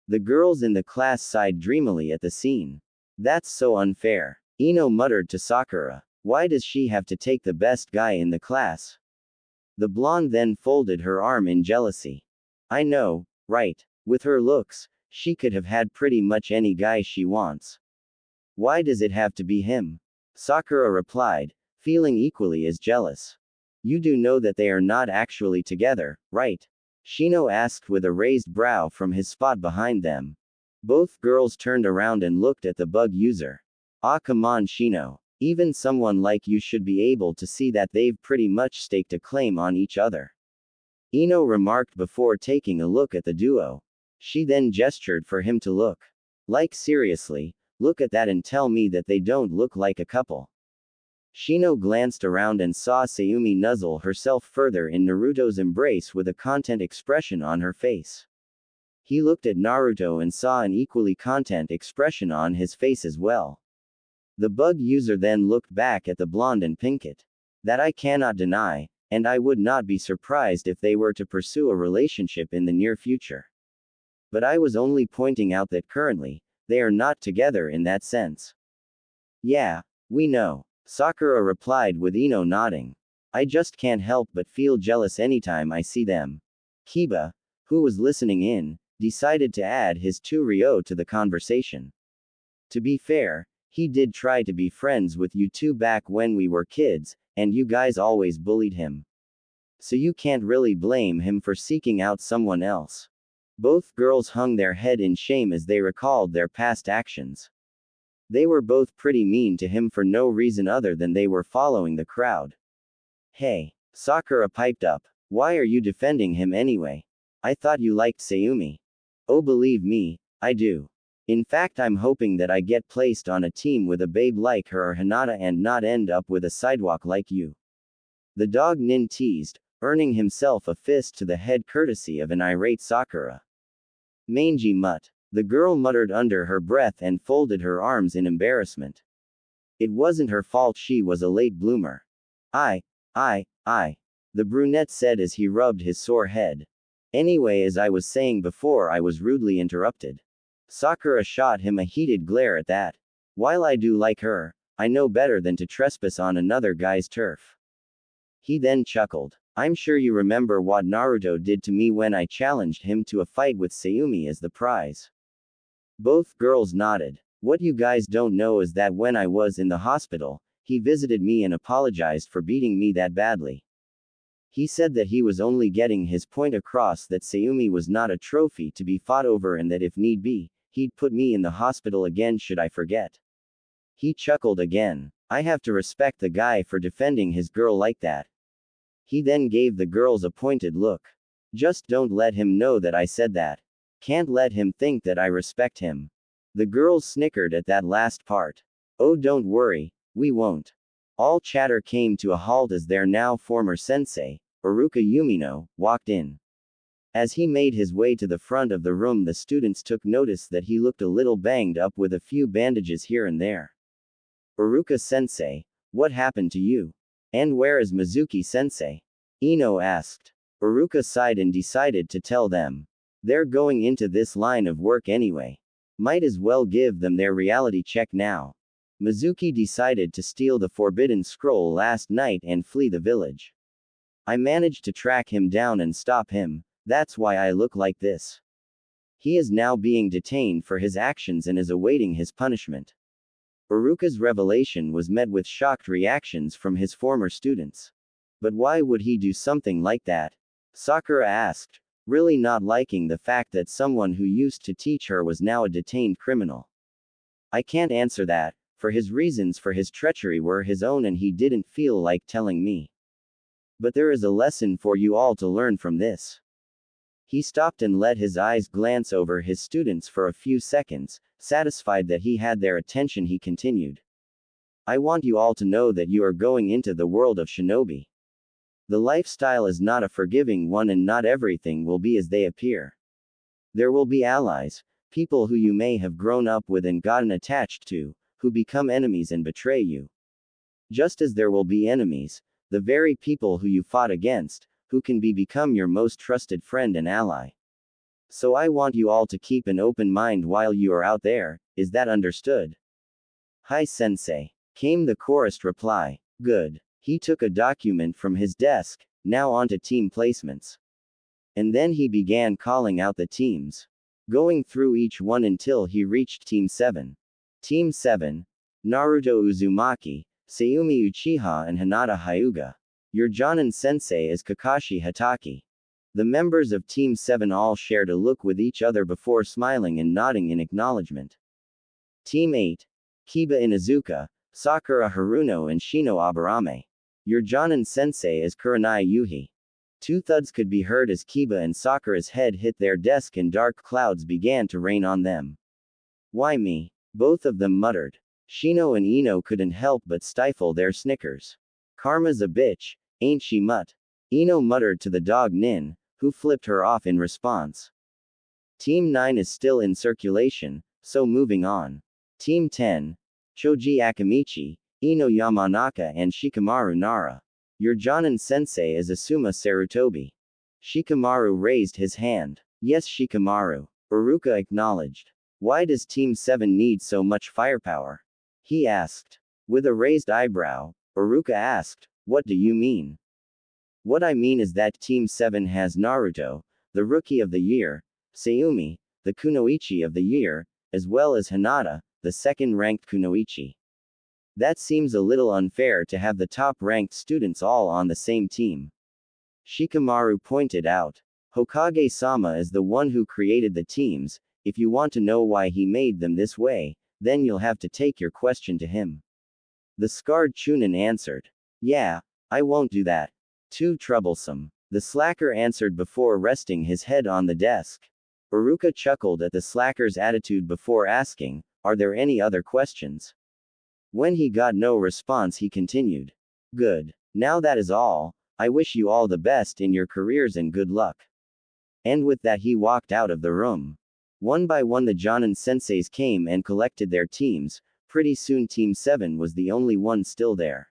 The girls in the class sighed dreamily at the scene. That's so unfair. Ino muttered to Sakura. Why does she have to take the best guy in the class? The blonde then folded her arm in jealousy. I know, right? With her looks, she could have had pretty much any guy she wants. Why does it have to be him? Sakura replied, feeling equally as jealous. You do know that they are not actually together, right? Shino asked with a raised brow from his spot behind them. Both girls turned around and looked at the bug user. Ah, come on, Shino. Even someone like you should be able to see that they've pretty much staked a claim on each other. Ino remarked before taking a look at the duo. She then gestured for him to look. Like seriously, look at that and tell me that they don't look like a couple. Shino glanced around and saw Sayumi nuzzle herself further in Naruto's embrace with a content expression on her face. He looked at Naruto and saw an equally content expression on his face as well. The bug user then looked back at the blonde and Pinkett. That I cannot deny, and I would not be surprised if they were to pursue a relationship in the near future. But I was only pointing out that currently, they are not together in that sense. Yeah, we know. Sakura replied with Ino nodding. I just can't help but feel jealous anytime I see them. Kiba, who was listening in, decided to add his 2 ryo to the conversation. To be fair, he did try to be friends with you two back when we were kids, and you guys always bullied him. So you can't really blame him for seeking out someone else. Both girls hung their head in shame as they recalled their past actions. They were both pretty mean to him for no reason other than they were following the crowd. Hey, Sakura piped up. Why are you defending him anyway? I thought you liked Sayumi. Oh, believe me, I do. In fact, I'm hoping that I get placed on a team with a babe like her or Hinata and not end up with a sidewalk like you. The dog Nin teased, earning himself a fist to the head courtesy of an irate Sakura. Mangy mutt. The girl muttered under her breath and folded her arms in embarrassment. It wasn't her fault, she was a late bloomer. I, the brunette said as he rubbed his sore head. Anyway, as I was saying before, I was rudely interrupted. Sakura shot him a heated glare at that. While I do like her, I know better than to trespass on another guy's turf. He then chuckled. I'm sure you remember what Naruto did to me when I challenged him to a fight with Sayumi as the prize. Both girls nodded. What you guys don't know is that when I was in the hospital, he visited me and apologized for beating me that badly. He said that he was only getting his point across, that Sayumi was not a trophy to be fought over, and that if need be, he'd put me in the hospital again should I forget. He chuckled again. I have to respect the guy for defending his girl like that. He then gave the girls a pointed look. Just don't let him know that I said that. Can't let him think that I respect him. The girls snickered at that last part. Oh, don't worry, we won't. All chatter came to a halt as their now former sensei, Iruka Yumino, walked in. As he made his way to the front of the room, the students took notice that he looked a little banged up with a few bandages here and there. Iruka-sensei, what happened to you? And where is Mizuki-sensei? Ino asked. Iruka sighed and decided to tell them. They're going into this line of work anyway. Might as well give them their reality check now. Mizuki decided to steal the forbidden scroll last night and flee the village. I managed to track him down and stop him, that's why I look like this. He is now being detained for his actions and is awaiting his punishment. Iruka's revelation was met with shocked reactions from his former students. But why would he do something like that? Sakura asked, really not liking the fact that someone who used to teach her was now a detained criminal. I can't answer that, for his reasons for his treachery were his own and he didn't feel like telling me. But there is a lesson for you all to learn from this. He stopped and let his eyes glance over his students for a few seconds, satisfied that he had their attention. He continued. I want you all to know that you are going into the world of shinobi. The lifestyle is not a forgiving one and not everything will be as they appear. There will be allies, people who you may have grown up with and gotten attached to, who become enemies and betray you. Just as there will be enemies, the very people who you fought against, who can become your most trusted friend and ally. So I want you all to keep an open mind while you are out there, is that understood? Hi sensei, came the chorused reply. Good. He took a document from his desk, now onto team placements. And then he began calling out the teams. Going through each one until he reached Team 7. Team 7, Naruto Uzumaki, Sayumi Uchiha and Hinata Hyuga. Your Jonin sensei is Kakashi Hatake. The members of Team 7 all shared a look with each other before smiling and nodding in acknowledgement. Team 8, Kiba Inuzuka, Sakura Haruno and Shino Aburame. Your Jonin sensei is Kurenai Yuhi. Two thuds could be heard as Kiba and Sakura's head hit their desk and dark clouds began to rain on them. Why me? Both of them muttered. Shino and Ino couldn't help but stifle their snickers. Karma's a bitch, ain't she mutt? Ino muttered to the dog Nin, who flipped her off in response. Team 9 is still in circulation, so moving on. Team 10, Choji Akamichi, Ino Yamanaka and Shikamaru Nara. Your Jonin sensei is Asuma Sarutobi. Shikamaru raised his hand. Yes, Shikamaru. Iruka acknowledged. Why does Team 7 need so much firepower? He asked. With a raised eyebrow, Iruka asked, what do you mean? What I mean is that Team 7 has Naruto, the Rookie of the Year, Sayumi, the Kunoichi of the Year, as well as Hinata, the second-ranked Kunoichi. That seems a little unfair to have the top-ranked students all on the same team. Shikamaru pointed out. Hokage-sama is the one who created the teams. If you want to know why he made them this way, then you'll have to take your question to him. The scarred Chunin answered. Yeah, I won't do that. Too troublesome. The slacker answered before resting his head on the desk. Iruka chuckled at the slacker's attitude before asking, are there any other questions? When he got no response he continued. Good. Now that is all, I wish you all the best in your careers and good luck. And with that he walked out of the room. One by one the Jonin senseis came and collected their teams. Pretty soon Team 7 was the only one still there.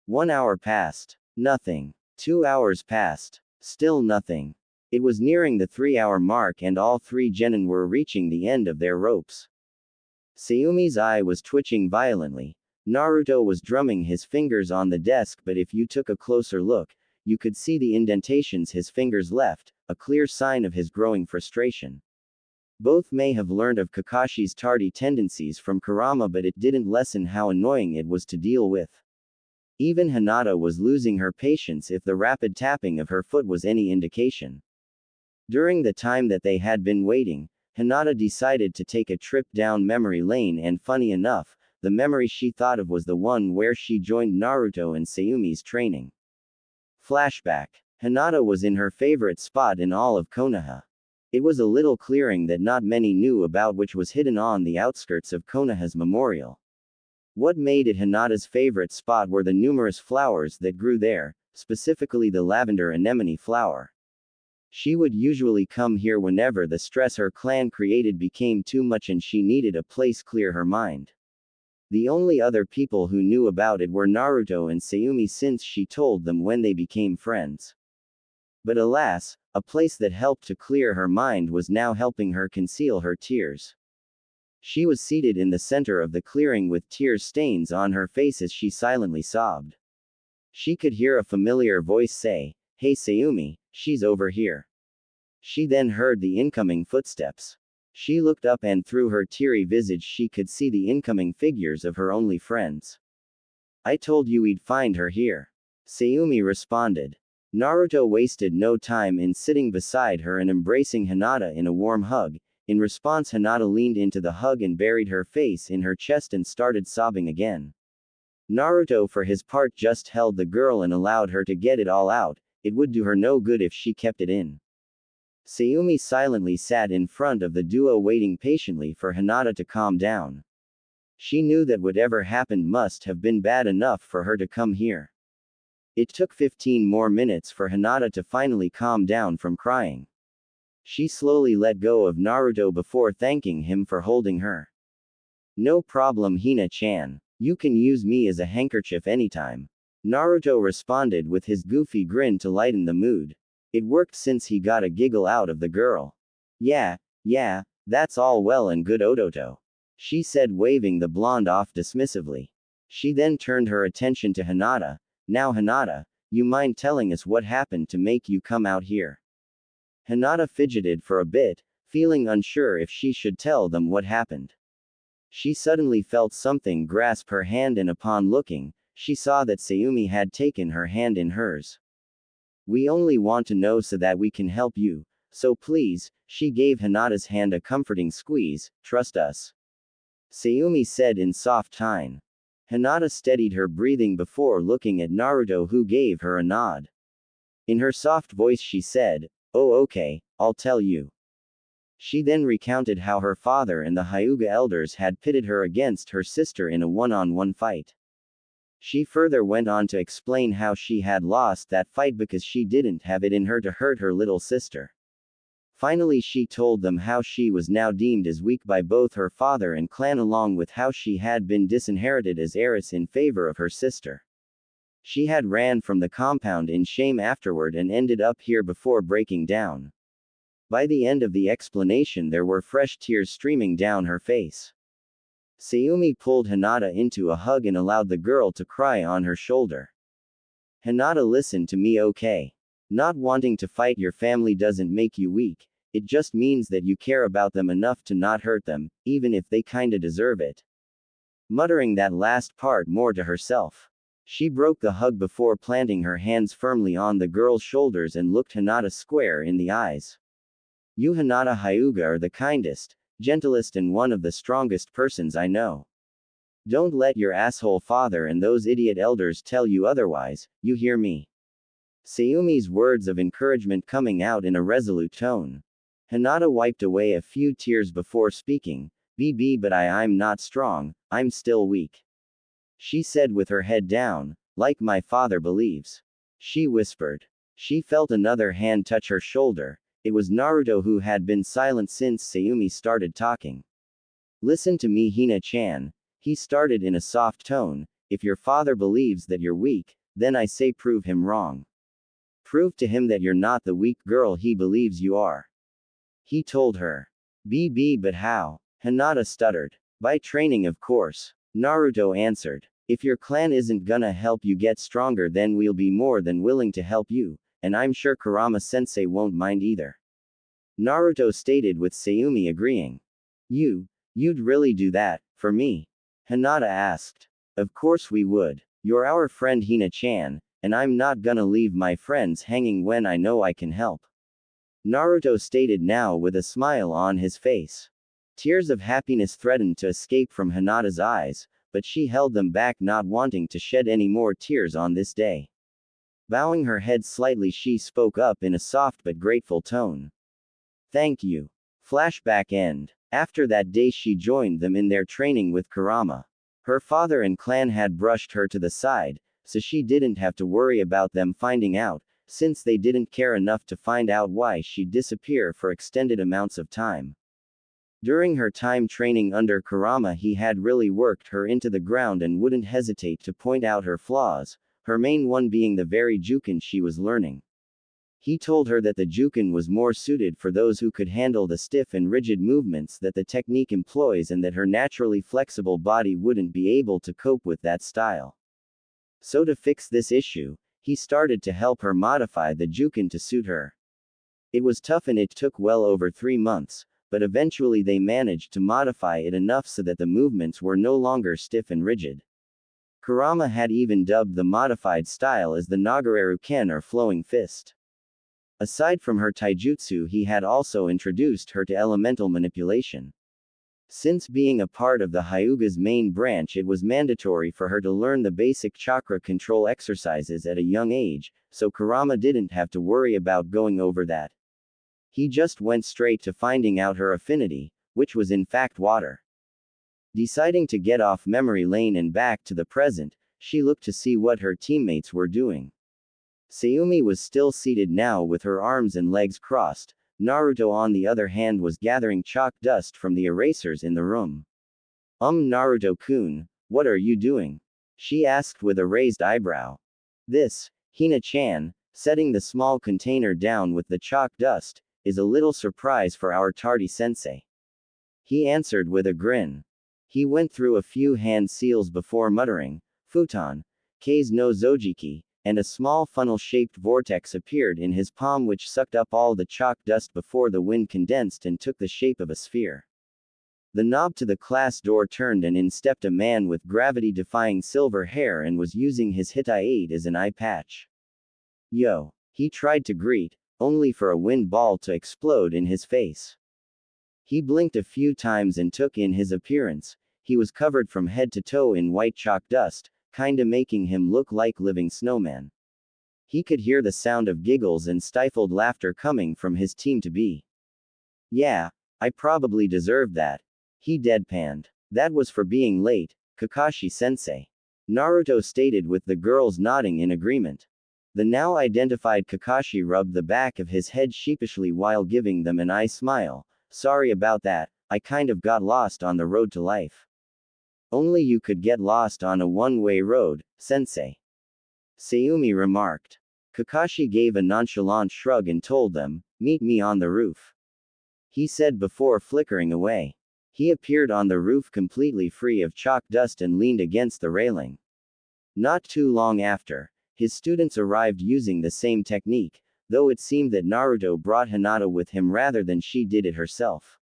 1 hour passed. Nothing. 2 hours passed. Still nothing. It was nearing the 3-hour mark and all 3 genin were reaching the end of their ropes. Sayumi's eye was twitching violently. Naruto was drumming his fingers on the desk, but if you took a closer look, you could see the indentations his fingers left, a clear sign of his growing frustration. Both may have learned of Kakashi's tardy tendencies from Kurama, but it didn't lessen how annoying it was to deal with. Even Hinata was losing her patience if the rapid tapping of her foot was any indication. During the time that they had been waiting, Hinata decided to take a trip down memory lane, and funny enough, the memory she thought of was the one where she joined Naruto and Sayumi's training. Flashback. Hinata was in her favorite spot in all of Konoha. It was a little clearing that not many knew about, which was hidden on the outskirts of Konoha's memorial. What made it Hinata's favorite spot were the numerous flowers that grew there, specifically the lavender anemone flower. She would usually come here whenever the stress her clan created became too much and she needed a place clear her mind. The only other people who knew about it were Naruto and Sayumi, since she told them when they became friends. But alas, a place that helped to clear her mind was now helping her conceal her tears. She was seated in the center of the clearing with tear stains on her face as she silently sobbed. She could hear a familiar voice say, "Hey Sayumi, she's over here." She then heard the incoming footsteps. She looked up and through her teary visage she could see the incoming figures of her only friends. "I told you we'd find her here," Sayumi responded. Naruto wasted no time in sitting beside her and embracing Hinata in a warm hug. In response, Hinata leaned into the hug and buried her face in her chest and started sobbing again. Naruto for his part just held the girl and allowed her to get it all out. It would do her no good if she kept it in. Sayumi silently sat in front of the duo, waiting patiently for Hinata to calm down. She knew that whatever happened must have been bad enough for her to come here. It took 15 more minutes for Hinata to finally calm down from crying. She slowly let go of Naruto before thanking him for holding her. "No problem, Hina-chan. You can use me as a handkerchief anytime," Naruto responded with his goofy grin to lighten the mood. It worked since he got a giggle out of the girl. Yeah, that's all well and good, Ototo," she said, waving the blonde off dismissively. She then turned her attention to Hinata. "Now Hinata, you mind telling us what happened to make you come out here?" Hinata fidgeted for a bit, feeling unsure if she should tell them what happened. She suddenly felt something grasp her hand, and upon looking, she saw that Sayumi had taken her hand in hers. "We only want to know so that we can help you, so please," she gave Hinata's hand a comforting squeeze, "trust us," Sayumi said in soft tone. Hinata steadied her breathing before looking at Naruto, who gave her a nod. In her soft voice she said, "Oh okay, I'll tell you." She then recounted how her father and the Hyuga elders had pitted her against her sister in a one-on-one fight. She further went on to explain how she had lost that fight because she didn't have it in her to hurt her little sister. Finally, she told them how she was now deemed as weak by both her father and clan, along with how she had been disinherited as heiress in favor of her sister. She had ran from the compound in shame afterward and ended up here before breaking down. By the end of the explanation, there were fresh tears streaming down her face. Sayumi pulled Hinata into a hug and allowed the girl to cry on her shoulder. "Hinata, listen to me, okay? Not wanting to fight your family doesn't make you weak, it just means that you care about them enough to not hurt them, even if they kinda deserve it." Muttering that last part more to herself, she broke the hug before planting her hands firmly on the girl's shoulders and looked Hinata square in the eyes. "You Hinata Hyuga are the kindest, gentlest and one of the strongest persons I know. Don't let your asshole father and those idiot elders tell you otherwise, you hear me?" Sayumi's words of encouragement coming out in a resolute tone. Hinata wiped away a few tears before speaking, but I'm not strong, I'm still weak," she said with her head down, "like my father believes." She whispered. She felt another hand touch her shoulder. It was Naruto, who had been silent since Sayumi started talking. Listen to me, Hina-chan. He started in a soft tone. If your father believes that you're weak, then I say prove him wrong. Prove to him that you're not the weak girl he believes you are. He told her. But how? Hinata stuttered. By training, of course. Naruto answered. If your clan isn't gonna help you get stronger, then we'll be more than willing to help you, and I'm sure Kurama-sensei won't mind either. Naruto stated, with Sayumi agreeing. You'd really do that, for me? Hinata asked. Of course we would. You're our friend, Hina-chan, and I'm not gonna leave my friends hanging when I know I can help. Naruto stated, now with a smile on his face. Tears of happiness threatened to escape from Hinata's eyes, but she held them back, not wanting to shed any more tears on this day. Bowing her head slightly, she spoke up in a soft but grateful tone. Thank you. Flashback end. After that day, she joined them in their training with Kurama. Her father and clan had brushed her to the side, so she didn't have to worry about them finding out, since they didn't care enough to find out why she'd disappear for extended amounts of time. During her time training under Kurama, he had really worked her into the ground and wouldn't hesitate to point out her flaws, her main one being the very juken she was learning. He told her that the juken was more suited for those who could handle the stiff and rigid movements that the technique employs, and that her naturally flexible body wouldn't be able to cope with that style. So to fix this issue, he started to help her modify the juken to suit her. It was tough and it took well over 3 months, but eventually they managed to modify it enough so that the movements were no longer stiff and rigid. Kurama had even dubbed the modified style as the Nagareru Ken, or flowing fist. Aside from her taijutsu, he had also introduced her to elemental manipulation. Since being a part of the Hyuga's main branch, it was mandatory for her to learn the basic chakra control exercises at a young age, so Kurama didn't have to worry about going over that. He just went straight to finding out her affinity, which was in fact water. Deciding to get off memory lane and back to the present, she looked to see what her teammates were doing. Sayumi was still seated now with her arms and legs crossed. Naruto, on the other hand, was gathering chalk dust from the erasers in the room. Naruto-kun, what are you doing? She asked with a raised eyebrow. This, Hina-chan, setting the small container down with the chalk dust, is a little surprise for our tardy sensei. He answered with a grin. He went through a few hand seals before muttering, Futon, Kei's no Zojiki, and a small funnel-shaped vortex appeared in his palm, which sucked up all the chalk dust before the wind condensed and took the shape of a sphere. The knob to the class door turned, and in stepped a man with gravity-defying silver hair and was using his Hitai-8 as an eye patch. Yo! He tried to greet, only for a wind ball to explode in his face. He blinked a few times and took in his appearance. He was covered from head to toe in white chalk dust, kinda making him look like living snowman. He could hear the sound of giggles and stifled laughter coming from his team to be. Yeah, I probably deserved that. He deadpanned. That was for being late, Kakashi-sensei. Naruto stated, with the girls nodding in agreement. The now identified Kakashi rubbed the back of his head sheepishly while giving them an eye smile. Sorry about that, I kind of got lost on the road to life. Only you could get lost on a one-way road, sensei. Sayumi remarked. Kakashi gave a nonchalant shrug and told them, meet me on the roof. He said before flickering away. He appeared on the roof completely free of chalk dust and leaned against the railing. Not too long after, his students arrived using the same technique, though it seemed that Naruto brought Hinata with him rather than she did it herself.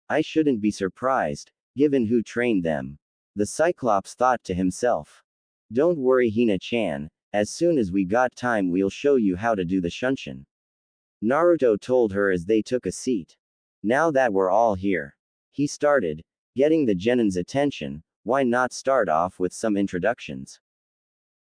I shouldn't be surprised, given who trained them. The Cyclops thought to himself. Don't worry, Hina-chan, as soon as we got time we'll show you how to do the Shunshin. Naruto told her as they took a seat. Now that we're all here, he started, getting the Genin's attention. Why not start off with some introductions?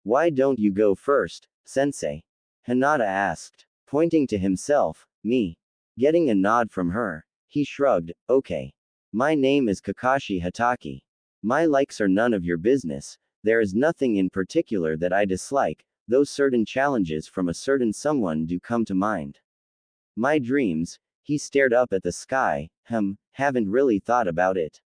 Why don't you go first, sensei? Hinata asked, pointing to himself. Me. Getting a nod from her, he shrugged. Okay. My name is Kakashi Hatake. My likes are none of your business. There is nothing in particular that I dislike, Though certain challenges from a certain someone do come to mind. My dreams, he stared up at the sky, haven't really thought about it.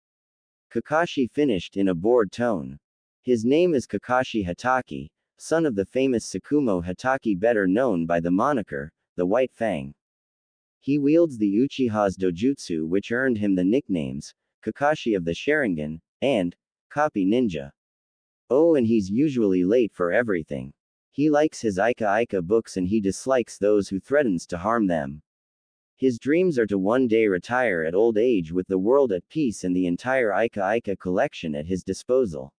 Kakashi finished in a bored tone. His name is Kakashi Hatake, son of the famous Tsukumo Hatake, better known by the moniker, the White Fang. He wields the Uchiha's dojutsu, which earned him the nicknames, Kakashi of the Sharingan, and Copy Ninja. Oh, and he's usually late for everything. He likes his Ika books and he dislikes those who threatens to harm them. His dreams are to one day retire at old age with the world at peace and the entire Ika collection at his disposal.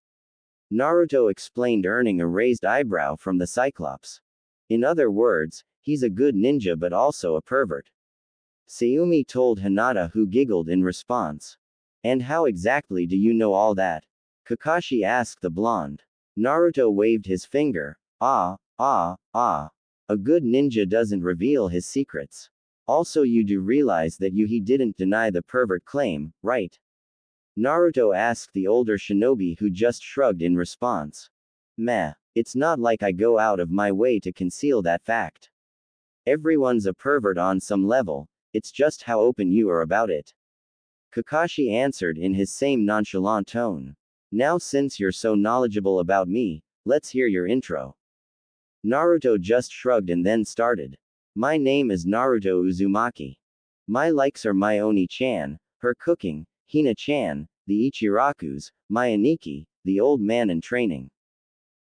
Naruto explained, earning a raised eyebrow from the Cyclops. In other words, he's a good ninja but also a pervert. Sayumi told Hinata, who giggled in response. And how exactly do you know all that? Kakashi asked the blonde. Naruto waved his finger. A good ninja doesn't reveal his secrets. Also, you do realize that he didn't deny the pervert claim, right? Naruto asked the older shinobi, who just shrugged in response. Meh, it's not like I go out of my way to conceal that fact. Everyone's a pervert on some level, it's just how open you are about it. Kakashi answered in his same nonchalant tone. Now, since you're so knowledgeable about me, let's hear your intro. Naruto just shrugged and then started. My name is Naruto Uzumaki. My likes are my Oni-chan, her cooking, Hina-chan, the Ichirakus, my Aniki, the old man in training.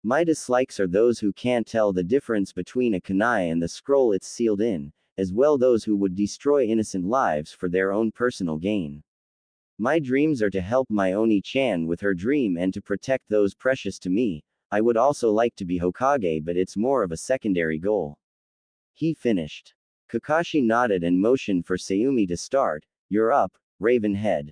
My dislikes are those who can't tell the difference between a kunai and the scroll it's sealed in, as well those who would destroy innocent lives for their own personal gain. My dreams are to help my Oni-chan with her dream and to protect those precious to me. I would also like to be Hokage, but it's more of a secondary goal. He finished. Kakashi nodded and motioned for Sayumi to start. You're up, Ravenhead.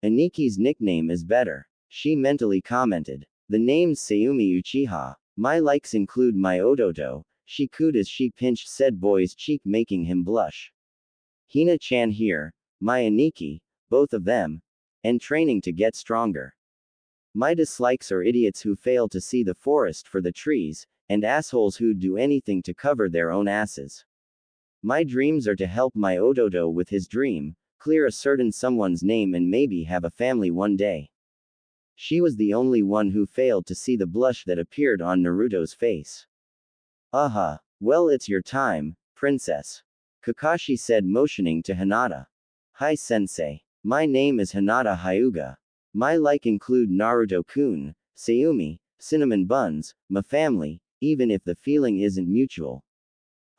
Aniki's nickname is better. She mentally commented. The name's Sayumi Uchiha. My likes include my Odoto. She cooed as she pinched said boy's cheek, making him blush. Hina-chan here, my Aniki, both of them, and training to get stronger. My dislikes are idiots who fail to see the forest for the trees, and assholes who'd do anything to cover their own asses. My dreams are to help my Odoto with his dream, clear a certain someone's name and maybe have a family one day. She was the only one who failed to see the blush that appeared on Naruto's face. Well, it's your time, princess. Kakashi said, motioning to Hinata. Hi sensei. My name is Hinata Hyuga. My like include Naruto-kun, Sayumi, cinnamon buns, my family, even if the feeling isn't mutual.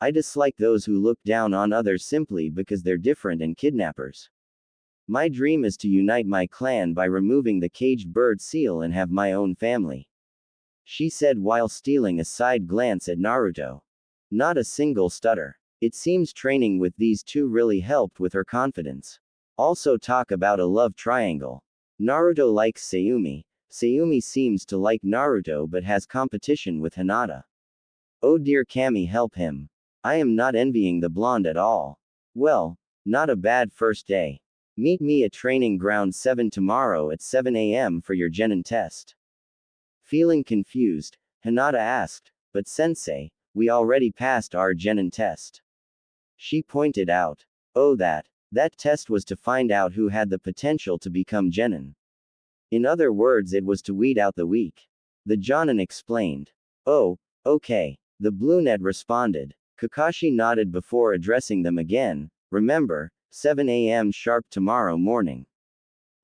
I dislike those who look down on others simply because they're different and kidnappers. My dream is to unite my clan by removing the caged bird seal and have my own family. She said while stealing a side glance at Naruto. Not a single stutter. It seems training with these two really helped with her confidence. Also, talk about a love triangle. Naruto likes Sayumi. Sayumi seems to like Naruto but has competition with Hinata. Oh dear, Kami, help him. I am not envying the blonde at all. Well, not a bad first day. Meet me at training ground 7 tomorrow at 7 a.m. for your genin test. Feeling confused, Hinata asked, but sensei, we already passed our genin test. She pointed out. Oh, that test was to find out who had the potential to become genin. In other words, it was to weed out the weak. The Jonin explained. Oh, okay, the brunette responded. Kakashi nodded before addressing them again. Remember, 7 a.m. sharp tomorrow morning.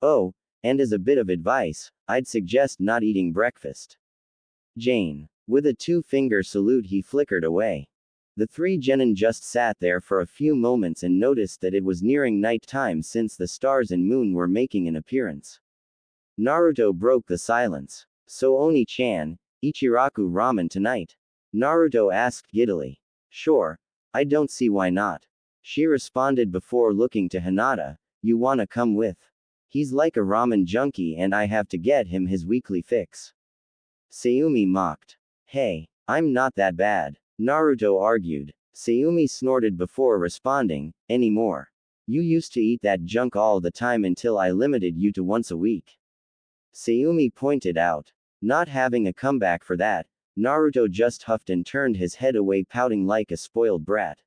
Oh, and as a bit of advice, I'd suggest not eating breakfast. Jane. With a two-finger salute, he flickered away. The three genin just sat there for a few moments and noticed that it was nearing night time since the stars and moon were making an appearance. Naruto broke the silence. So Oni-chan, Ichiraku ramen tonight? Naruto asked giddily. Sure. I don't see why not. She responded before looking to Hinata. You wanna come with? He's like a ramen junkie and I have to get him his weekly fix. Sayumi mocked. Hey, I'm not that bad. Naruto argued. Sayumi snorted before responding. Anymore. You used to eat that junk all the time until I limited you to once a week. Sayumi pointed out. Not having a comeback for that, Naruto just huffed and turned his head away, pouting like a spoiled brat.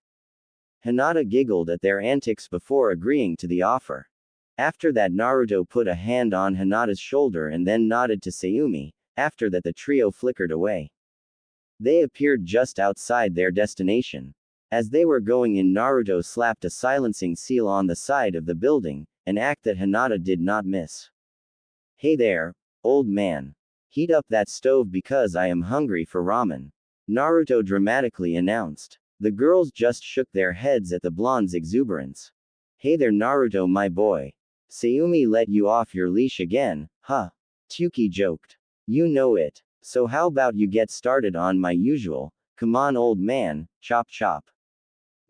Hinata giggled at their antics before agreeing to the offer. After that, Naruto put a hand on Hinata's shoulder and then nodded to Sayumi. After that, the trio flickered away. They appeared just outside their destination. As they were going in, Naruto slapped a silencing seal on the side of the building, an act that Hinata did not miss. Hey there, old man. Heat up that stove because I am hungry for ramen. Naruto dramatically announced. The girls just shook their heads at the blonde's exuberance. Hey there, Naruto, my boy. Sayumi let you off your leash again, huh? Tsuki joked. You know it. So how about you get started on my usual, come on old man, chop chop.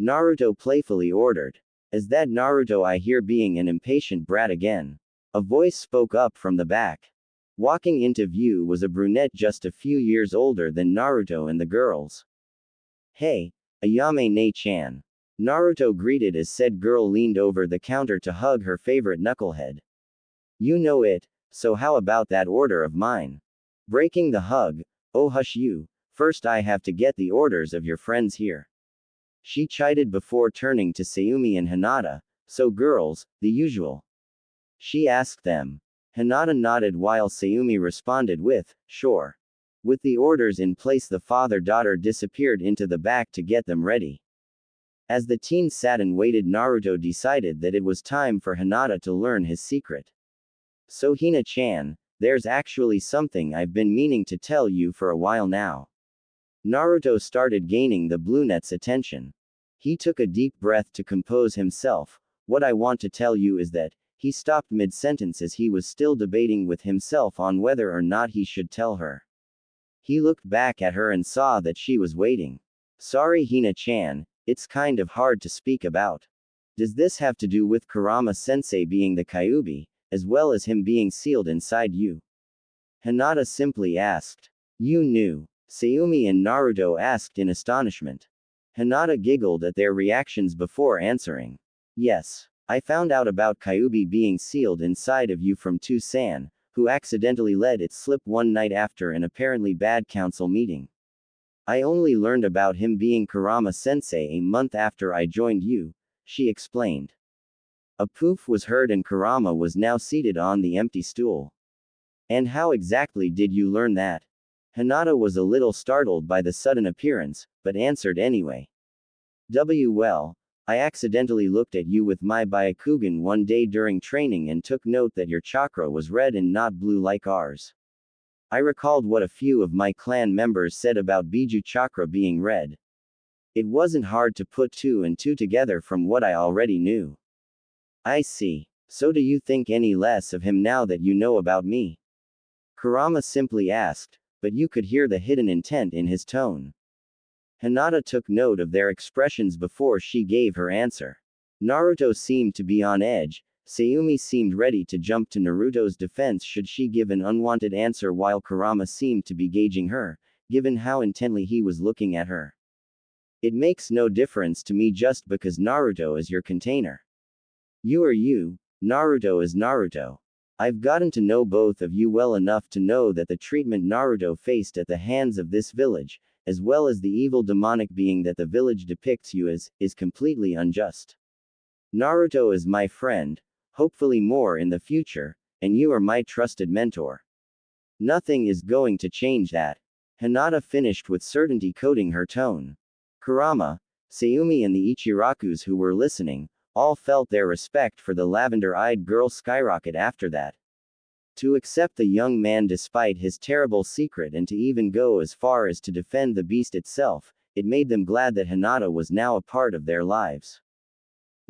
Naruto playfully ordered. Is that Naruto I hear being an impatient brat again? A voice spoke up from the back. Walking into view was a brunette just a few years older than Naruto and the girls. Hey, Ayame Ne-chan. Naruto greeted as said girl leaned over the counter to hug her favorite knucklehead. You know it, so how about that order of mine? Breaking the hug, oh hush you, first I have to get the orders of your friends here. She chided before turning to Sayumi and Hinata, so girls, the usual. She asked them. Hinata nodded while Sayumi responded with, sure. With the orders in place, the father-daughter disappeared into the back to get them ready. As the teens sat and waited, Naruto decided that it was time for Hinata to learn his secret. So Hina-chan, there's actually something I've been meaning to tell you for a while now. Naruto started gaining the brunette's attention. He took a deep breath to compose himself. What I want to tell you is that, he stopped mid-sentence as he was still debating with himself on whether or not he should tell her. He looked back at her and saw that she was waiting. Sorry Hina-chan, it's kind of hard to speak about. Does this have to do with Kurama-sensei being the Kyuubi, as well as him being sealed inside you? Hinata simply asked. You knew? Sayumi and Naruto asked in astonishment. Hinata giggled at their reactions before answering. Yes. I found out about Kyuubi being sealed inside of you from Tu-san, who accidentally let it slip one night after an apparently bad council meeting. I only learned about him being Kurama-sensei a month after I joined you, she explained. A poof was heard and Kurama was now seated on the empty stool. And how exactly did you learn that? Hinata was a little startled by the sudden appearance, but answered anyway. Well, I accidentally looked at you with my Byakugan one day during training and took note that your chakra was red and not blue like ours. I recalled what a few of my clan members said about Biju chakra being red. It wasn't hard to put two and two together from what I already knew. I see. So do you think any less of him now that you know about me? Kurama simply asked, but you could hear the hidden intent in his tone. Hinata took note of their expressions before she gave her answer. Naruto seemed to be on edge. Sayumi seemed ready to jump to Naruto's defense should she give an unwanted answer, while Kurama seemed to be gauging her, given how intently he was looking at her. It makes no difference to me just because Naruto is your container. You are you, Naruto is Naruto. I've gotten to know both of you well enough to know that the treatment Naruto faced at the hands of this village, as well as the evil demonic being that the village depicts you as, is completely unjust. Naruto is my friend, hopefully more in the future, and you are my trusted mentor. Nothing is going to change that. Hinata finished with certainty coating her tone. Kurama, Sayumi and the Ichirakus who were listening, all felt their respect for the lavender-eyed girl skyrocket after that. To accept the young man despite his terrible secret and to even go as far as to defend the beast itself, it made them glad that Hinata was now a part of their lives.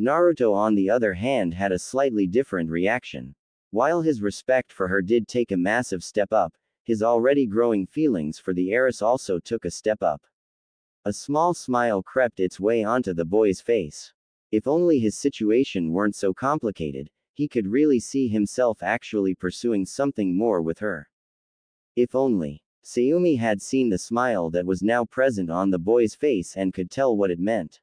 Naruto on the other hand had a slightly different reaction. While his respect for her did take a massive step up, his already growing feelings for the heiress also took a step up. A small smile crept its way onto the boy's face. If only his situation weren't so complicated, he could really see himself actually pursuing something more with her. If only. Sayumi had seen the smile that was now present on the boy's face and could tell what it meant.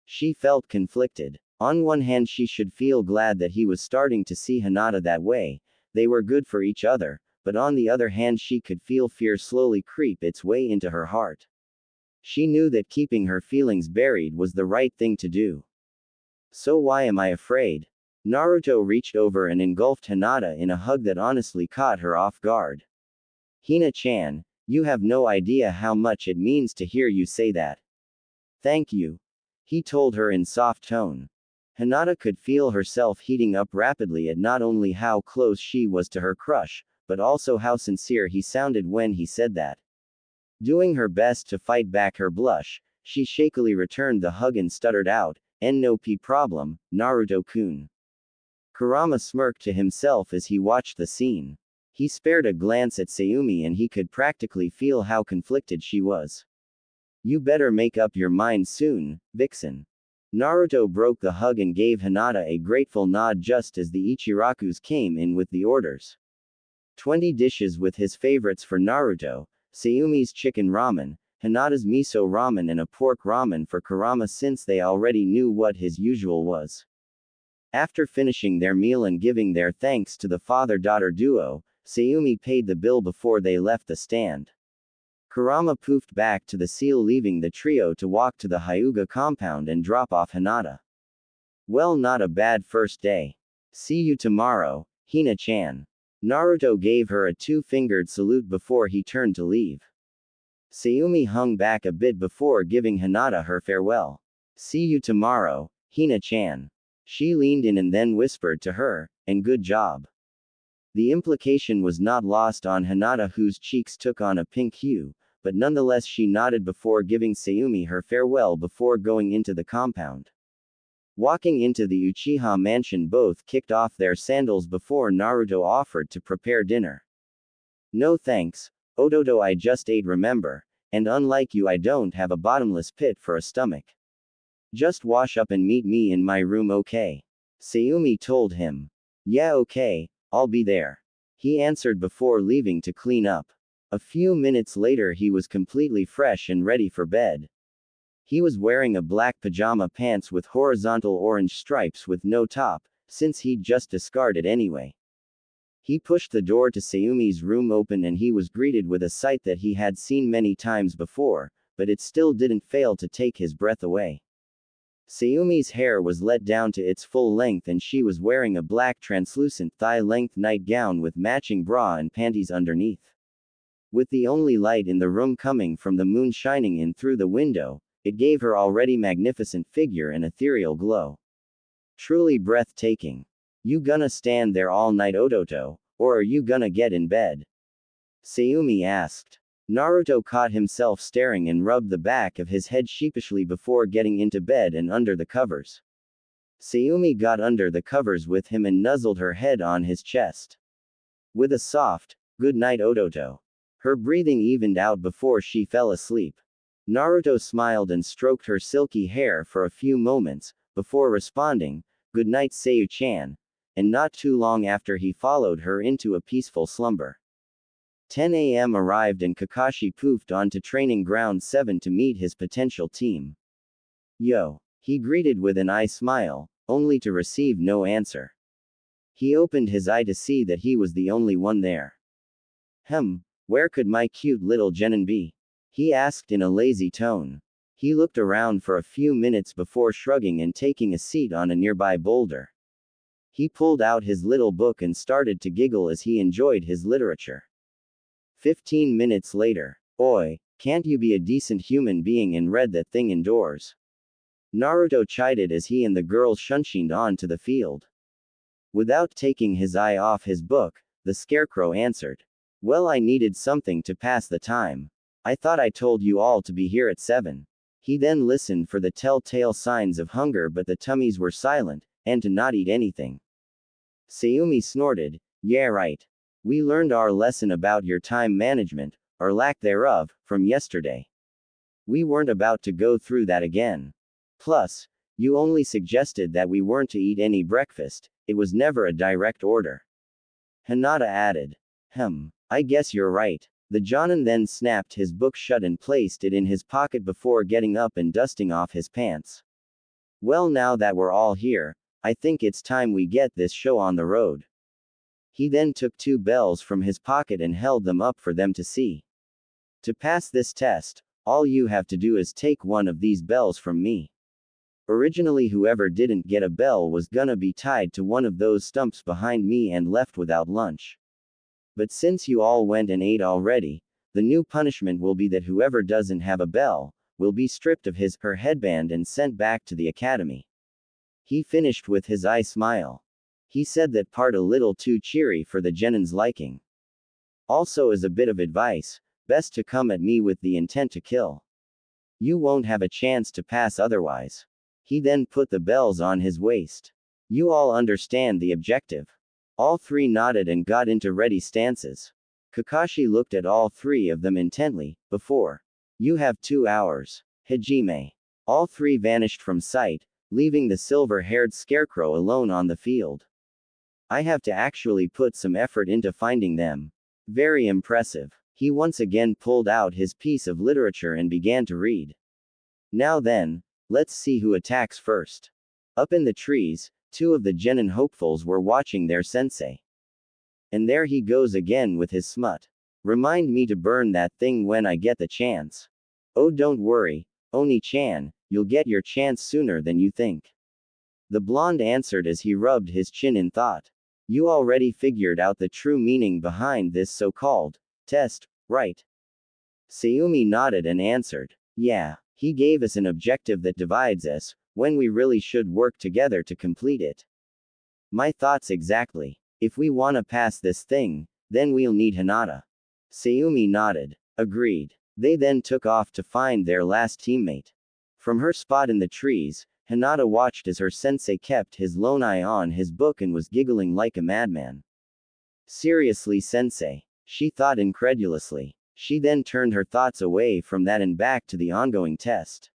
She felt conflicted. On one hand, she should feel glad that he was starting to see Hinata that way, they were good for each other, but on the other hand she could feel fear slowly creep its way into her heart. She knew that keeping her feelings buried was the right thing to do. So why am I afraid? Naruto reached over and engulfed Hinata in a hug that honestly caught her off guard. Hina-chan, you have no idea how much it means to hear you say that. Thank you. He told her in soft tone. Hinata could feel herself heating up rapidly at not only how close she was to her crush, but also how sincere he sounded when he said that. Doing her best to fight back her blush, she shakily returned the hug and stuttered out, "No problem, Naruto-kun." Kurama smirked to himself as he watched the scene. He spared a glance at Sayumi and he could practically feel how conflicted she was. You better make up your mind soon, Vixen. Naruto broke the hug and gave Hinata a grateful nod just as the Ichirakus came in with the orders. 20 dishes with his favorites for Naruto, Sayumi's chicken ramen, Hinata's miso ramen and a pork ramen for Kurama since they already knew what his usual was. After finishing their meal and giving their thanks to the father-daughter duo, Sayumi paid the bill before they left the stand. Kurama poofed back to the seal leaving the trio to walk to the Hyuga compound and drop off Hinata. Well, not a bad first day. See you tomorrow, Hina-chan. Naruto gave her a two-fingered salute before he turned to leave. Sayumi hung back a bit before giving Hinata her farewell. See you tomorrow, Hina-chan. She leaned in and then whispered to her, and good job. The implication was not lost on Hinata, whose cheeks took on a pink hue, but nonetheless she nodded before giving Sayumi her farewell before going into the compound. Walking into the Uchiha mansion, both kicked off their sandals before Naruto offered to prepare dinner. No thanks, Odoto, I just ate, remember, and unlike you I don't have a bottomless pit for a stomach. Just wash up and meet me in my room, okay? Sayumi told him. Yeah, okay, I'll be there. He answered before leaving to clean up. A few minutes later he was completely fresh and ready for bed. He was wearing a black pajama pants with horizontal orange stripes with no top, since he'd just discarded anyway. He pushed the door to Sayumi's room open and he was greeted with a sight that he had seen many times before, but it still didn't fail to take his breath away. Sayumi's hair was let down to its full length and she was wearing a black translucent thigh-length nightgown with matching bra and panties underneath. With the only light in the room coming from the moon shining in through the window, it gave her already magnificent figure an ethereal glow. Truly breathtaking. You gonna stand there all night, Odoto, or are you gonna get in bed? Sayumi asked. Naruto caught himself staring and rubbed the back of his head sheepishly before getting into bed and under the covers. Sayumi got under the covers with him and nuzzled her head on his chest. With a soft, "Good night, Odoto." Her breathing evened out before she fell asleep. Naruto smiled and stroked her silky hair for a few moments, before responding, "Good night, Sayu-chan," and not too long after he followed her into a peaceful slumber. 10 a.m. arrived and Kakashi poofed onto Training Ground 7 to meet his potential team. Yo. He greeted with an eye smile, only to receive no answer. He opened his eye to see that he was the only one there. Where could my cute little genin be? He asked in a lazy tone. He looked around for a few minutes before shrugging and taking a seat on a nearby boulder. He pulled out his little book and started to giggle as he enjoyed his literature. 15 minutes later. Oi, can't you be a decent human being and read that thing indoors? Naruto chided as he and the girl shunshined on to the field. Without taking his eye off his book, the scarecrow answered. Well, I needed something to pass the time. I thought I told you all to be here at 7. He then listened for the telltale signs of hunger, but the tummies were silent, and to not eat anything. Sayumi snorted. Yeah, right. We learned our lesson about your time management, or lack thereof, from yesterday. We weren't about to go through that again. Plus, you only suggested that we weren't to eat any breakfast, it was never a direct order. Hinata added. I guess you're right. The Jonin then snapped his book shut and placed it in his pocket before getting up and dusting off his pants. Well, now that we're all here, I think it's time we get this show on the road. He then took 2 bells from his pocket and held them up for them to see. To pass this test, all you have to do is take one of these bells from me. Originally, whoever didn't get a bell was gonna be tied to one of those stumps behind me and left without lunch. But since you all went and ate already, the new punishment will be that whoever doesn't have a bell will be stripped of her headband and sent back to the academy. He finished with his eye smile. He said that part a little too cheery for the genin's liking. Also, as a bit of advice, best to come at me with the intent to kill. You won't have a chance to pass otherwise. He then put the bells on his waist. You all understand the objective. All 3 nodded and got into ready stances. Kakashi looked at all 3 of them intently. Before you have 2 hours. Hajime. All 3 vanished from sight, leaving the silver-haired scarecrow alone on the field. I have to actually put some effort into finding them. Very impressive. He once again pulled out his piece of literature and began to read. Now then, let's see who attacks first. Up in the trees, 2 of the genin hopefuls were watching their sensei. And there he goes again with his smut. Remind me to burn that thing when I get the chance. Oh, don't worry, Oni-chan, you'll get your chance sooner than you think. The blonde answered as he rubbed his chin in thought. You already figured out the true meaning behind this so-called test, right? Sayumi nodded and answered. Yeah, he gave us an objective that divides us, when we really should work together to complete it. My thoughts exactly. If we wanna pass this thing, then we'll need Hinata. Sayumi nodded. Agreed. They then took off to find their last teammate. From her spot in the trees, Hinata watched as her sensei kept his lone eye on his book and was giggling like a madman. Seriously, sensei? She thought incredulously. She then turned her thoughts away from that and back to the ongoing test.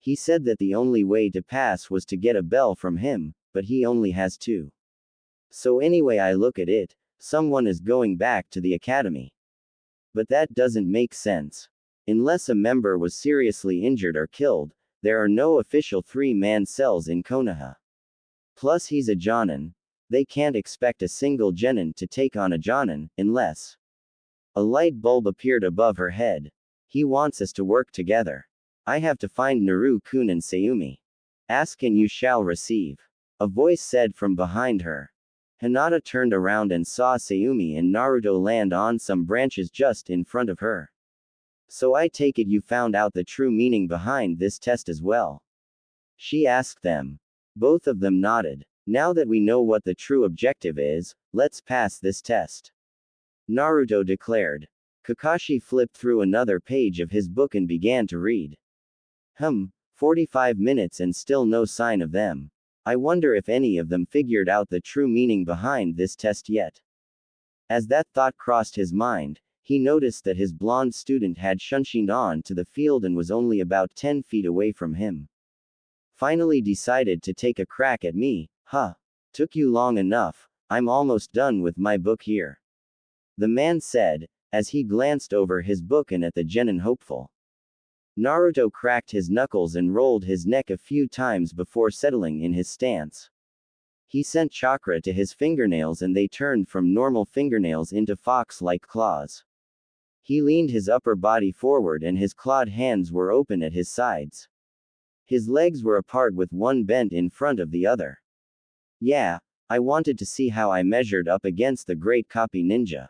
He said that the only way to pass was to get a bell from him, but he only has 2. So anyway, I look at it, someone is going back to the academy. But that doesn't make sense. Unless a member was seriously injured or killed, there are no official 3-man cells in Konoha. Plus he's a jonin. They can't expect a single genin to take on a jonin, unless. A light bulb appeared above her head. He wants us to work together. I have to find Naru-kun and Sayumi. Ask and you shall receive. A voice said from behind her. Hinata turned around and saw Sayumi and Naruto land on some branches just in front of her. So I take it you found out the true meaning behind this test as well? She asked them. Both of them nodded. Now that we know what the true objective is, let's pass this test. Naruto declared. Kakashi flipped through another page of his book and began to read. 45 minutes and still no sign of them. I wonder if any of them figured out the true meaning behind this test yet. As that thought crossed his mind, he noticed that his blonde student had shunshined on to the field and was only about 10 feet away from him. Finally decided to take a crack at me, huh? Took you long enough, I'm almost done with my book here. The man said, as he glanced over his book and at the genin hopeful. Naruto cracked his knuckles and rolled his neck a few times before settling in his stance. He sent chakra to his fingernails and they turned from normal fingernails into fox-like claws. He leaned his upper body forward and his clawed hands were open at his sides. His legs were apart with one bent in front of the other. Yeah, I wanted to see how I measured up against the great copy ninja.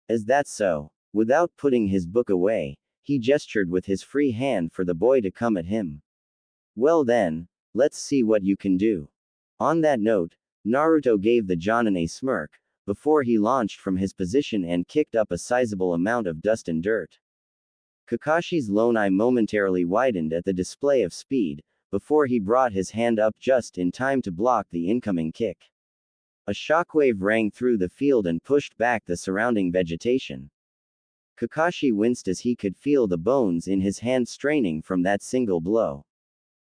Is that so? Without putting his book away, he gestured with his free hand for the boy to come at him. Well then, let's see what you can do. On that note, Naruto gave the jonin a smirk, before he launched from his position and kicked up a sizable amount of dust and dirt. Kakashi's lone eye momentarily widened at the display of speed, before he brought his hand up just in time to block the incoming kick. A shockwave rang through the field and pushed back the surrounding vegetation. Kakashi winced as he could feel the bones in his hand straining from that single blow.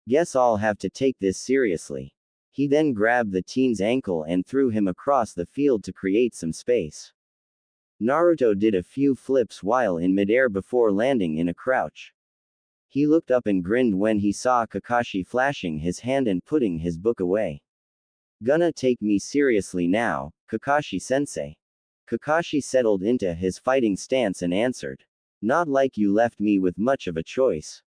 Guess I'll have to take this seriously. He then grabbed the teen's ankle and threw him across the field to create some space. Naruto did a few flips while in midair before landing in a crouch. He looked up and grinned when he saw Kakashi flashing his hand and putting his book away. Gonna take me seriously now, Kakashi-sensei? Kakashi settled into his fighting stance and answered. Not like you left me with much of a choice.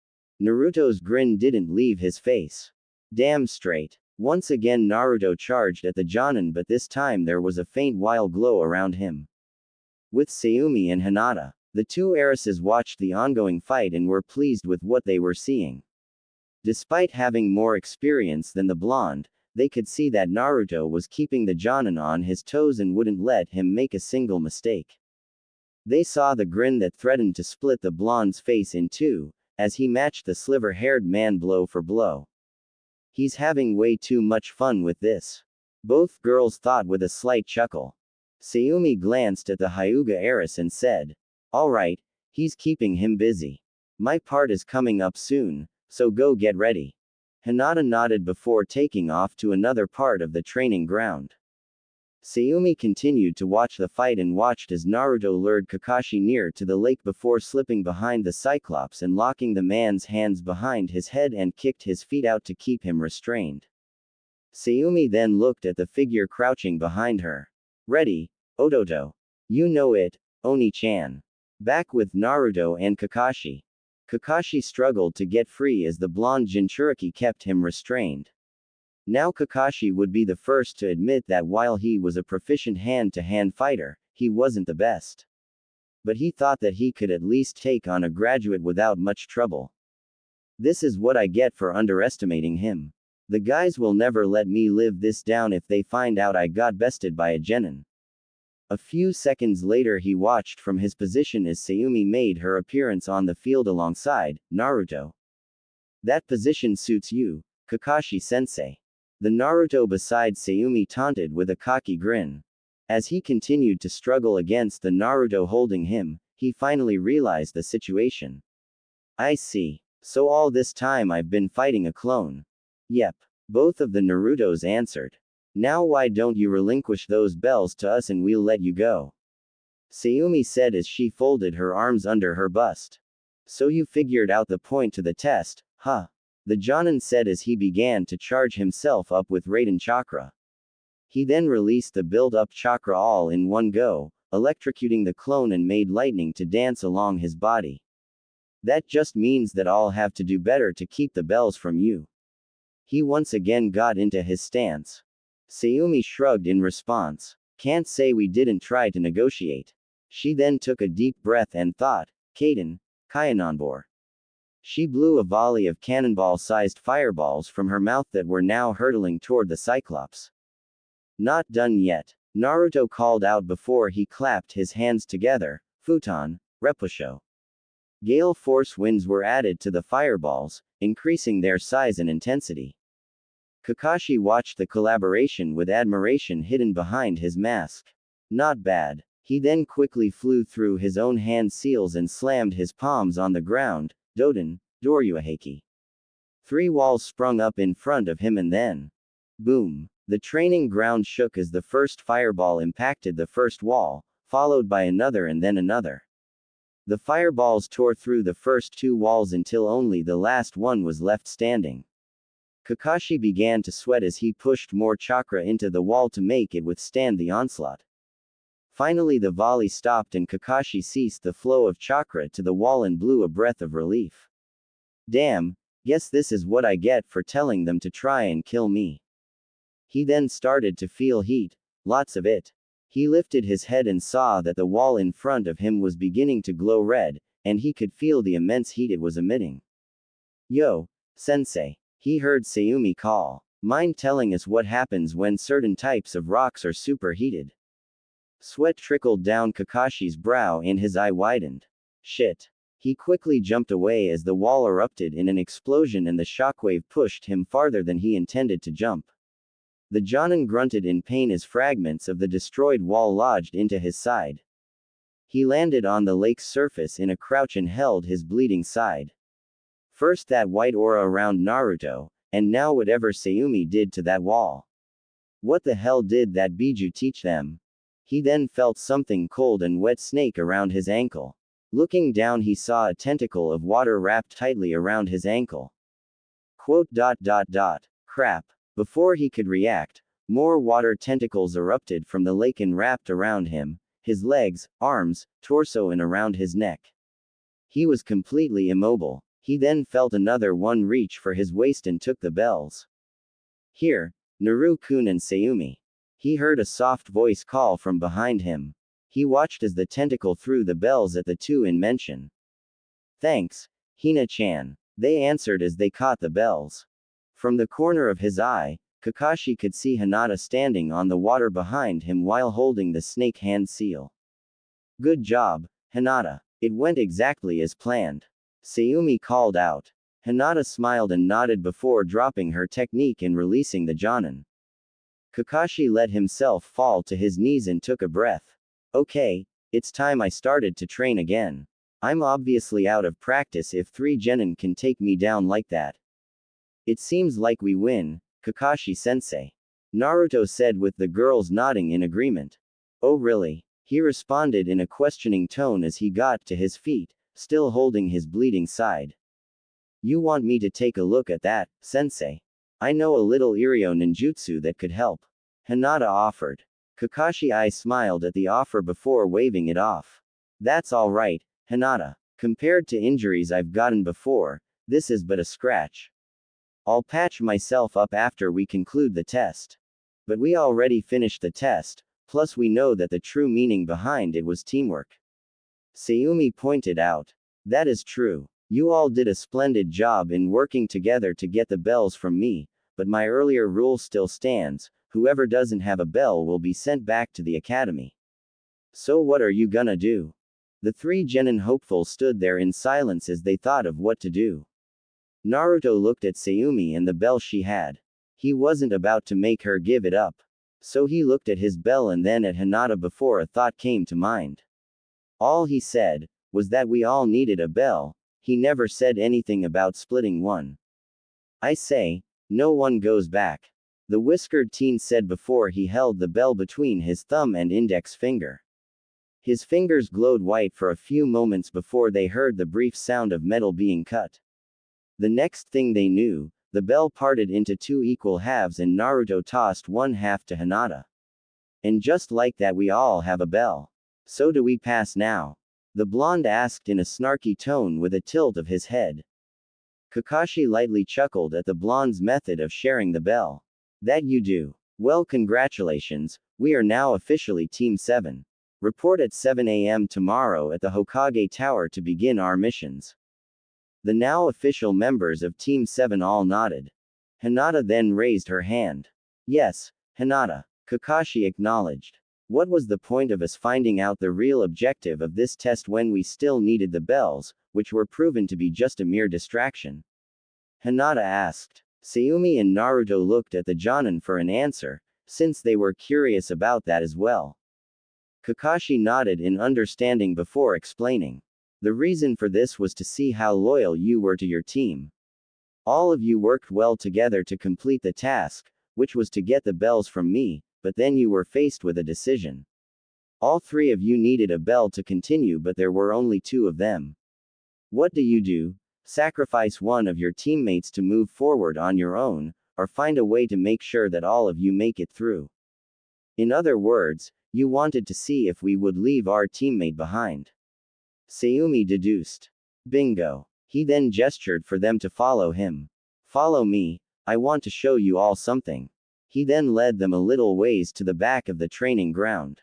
Naruto's grin didn't leave his face. Damn straight. Once again Naruto charged at the Jonin, but this time there was a faint wild glow around him. With Sayumi and Hinata, the two heiresses watched the ongoing fight and were pleased with what they were seeing. Despite having more experience than the blonde, they could see that Naruto was keeping the Jonin on his toes and wouldn't let him make a single mistake. They saw the grin that threatened to split the blonde's face in two, as he matched the sliver-haired man blow for blow. He's having way too much fun with this. Both girls thought with a slight chuckle. Sayumi glanced at the Hyuga heiress and said, "Alright, he's keeping him busy. My part is coming up soon, so go get ready." Hinata nodded before taking off to another part of the training ground. Sayumi continued to watch the fight and watched as Naruto lured Kakashi near to the lake before slipping behind the Cyclops and locking the man's hands behind his head and kicked his feet out to keep him restrained. Sayumi then looked at the figure crouching behind her. "Ready, Ototo. You know it, Oni-chan." Back with Naruto and Kakashi. Kakashi struggled to get free as the blonde Jinchuriki kept him restrained. Now Kakashi would be the first to admit that while he was a proficient hand-to-hand fighter, he wasn't the best. But he thought that he could at least take on a graduate without much trouble. This is what I get for underestimating him. The guys will never let me live this down if they find out I got bested by a genin. A few seconds later he watched from his position as Sayumi made her appearance on the field alongside Naruto. "That position suits you, Kakashi-sensei." The Naruto beside Sayumi taunted with a cocky grin. As he continued to struggle against the Naruto holding him, he finally realized the situation. "I see. So all this time I've been fighting a clone." "Yep." Both of the Narutos answered. "Now why don't you relinquish those bells to us and we'll let you go?" Sayumi said as she folded her arms under her bust. "So you figured out the point to the test, huh?" The Jonin said as he began to charge himself up with Raiden Chakra. He then released the build-up chakra all in one go, electrocuting the clone and made lightning to dance along his body. "That just means that I'll have to do better to keep the bells from you." He once again got into his stance. Sayumi shrugged in response. "Can't say we didn't try to negotiate." She then took a deep breath and thought, "Kaden, Kyanonbor." She blew a volley of cannonball-sized fireballs from her mouth that were now hurtling toward the Cyclops. "Not done yet," Naruto called out before he clapped his hands together. "Futon, Repusho." Gale force winds were added to the fireballs, increasing their size and intensity. Kakashi watched the collaboration with admiration hidden behind his mask. "Not bad." He then quickly flew through his own hand seals and slammed his palms on the ground. "Doden, Doryuaheki." 3 walls sprung up in front of him and then, boom. The training ground shook as the first fireball impacted the first wall, followed by another and then another. The fireballs tore through the first 2 walls until only the last one was left standing. Kakashi began to sweat as he pushed more chakra into the wall to make it withstand the onslaught. Finally the volley stopped and Kakashi ceased the flow of chakra to the wall and blew a breath of relief. "Damn, guess this is what I get for telling them to try and kill me." He then started to feel heat, lots of it. He lifted his head and saw that the wall in front of him was beginning to glow red, and he could feel the immense heat it was emitting. "Yo, sensei." He heard Sayumi call. "Mind telling us what happens when certain types of rocks are superheated?" Sweat trickled down Kakashi's brow and his eye widened. "Shit." He quickly jumped away as the wall erupted in an explosion and the shockwave pushed him farther than he intended to jump. The Jonin grunted in pain as fragments of the destroyed wall lodged into his side. He landed on the lake's surface in a crouch and held his bleeding side. First that white aura around Naruto, and now whatever Sayumi did to that wall. What the hell did that Biju teach them? He then felt something cold and wet snake around his ankle. Looking down he saw a tentacle of water wrapped tightly around his ankle. Crap. Before he could react, More water tentacles erupted from the lake and wrapped around him, his legs, arms, torso and around his neck. He was completely immobile. He then felt another one reach for his waist and took the bells. Here, Naru-kun and Sayumi. He heard a soft voice call from behind him. He watched as the tentacle threw the bells at the two in mention. Thanks, Hina-chan. They answered as they caught the bells. From the corner of his eye, Kakashi could see Hinata standing on the water behind him while holding the snake hand seal. Good job, Hinata. It went exactly as planned. Sayumi called out. Hinata smiled and nodded before dropping her technique and releasing the Jonin. Kakashi let himself fall to his knees and took a breath. Okay, it's time I started to train again. I'm obviously out of practice if 3 genin can take me down like that. It seems like we win, Kakashi-sensei. Naruto said with the girls nodding in agreement. Oh really? He responded in a questioning tone as he got to his feet, still holding his bleeding side. You want me to take a look at that, sensei? I know a little Iryo ninjutsu that could help. Hinata offered. Kakashi smiled at the offer before waving it off. That's alright, Hinata. Compared to injuries I've gotten before, this is but a scratch. I'll patch myself up after we conclude the test. But we already finished the test, plus we know that the true meaning behind it was teamwork. Sayumi pointed out. That is true. You all did a splendid job in working together to get the bells from me, but my earlier rule still stands, whoever doesn't have a bell will be sent back to the academy. So what are you gonna do? The 3 genin hopefuls stood there in silence as they thought of what to do. Naruto looked at Sayumi and the bell she had. He wasn't about to make her give it up. So he looked at his bell and then at Hinata before a thought came to mind. All he said was that we all needed a bell. He never said anything about splitting one. I say, no one goes back. The whiskered teen said before he held the bell between his thumb and index finger. His fingers glowed white for a few moments before they heard the brief sound of metal being cut. The next thing they knew, the bell parted into 2 equal halves and Naruto tossed one half to Hinata. And just like that we all have a bell. So do we pass now? The blonde asked in a snarky tone with a tilt of his head. Kakashi lightly chuckled at the blonde's method of sharing the bell. That you do. Well, congratulations, we are now officially Team 7. Report at 7 a.m. tomorrow at the Hokage Tower to begin our missions. The now official members of Team 7 all nodded. Hinata then raised her hand. Yes, Hinata. Kakashi acknowledged. What was the point of us finding out the real objective of this test when we still needed the bells, which were proven to be just a mere distraction? Hinata asked. Sayumi and Naruto looked at the Jonin for an answer, since they were curious about that as well. Kakashi nodded in understanding before explaining. The reason for this was to see how loyal you were to your team. All of you worked well together to complete the task, which was to get the bells from me, but then you were faced with a decision. All 3 of you needed a bell to continue, but there were only 2 of them. What do? Sacrifice one of your teammates to move forward on your own, or find a way to make sure that all of you make it through. In other words, you wanted to see if we would leave our teammate behind. Sayumi deduced. Bingo. He then gestured for them to follow him. Follow me, I want to show you all something. He then led them a little ways to the back of the training ground.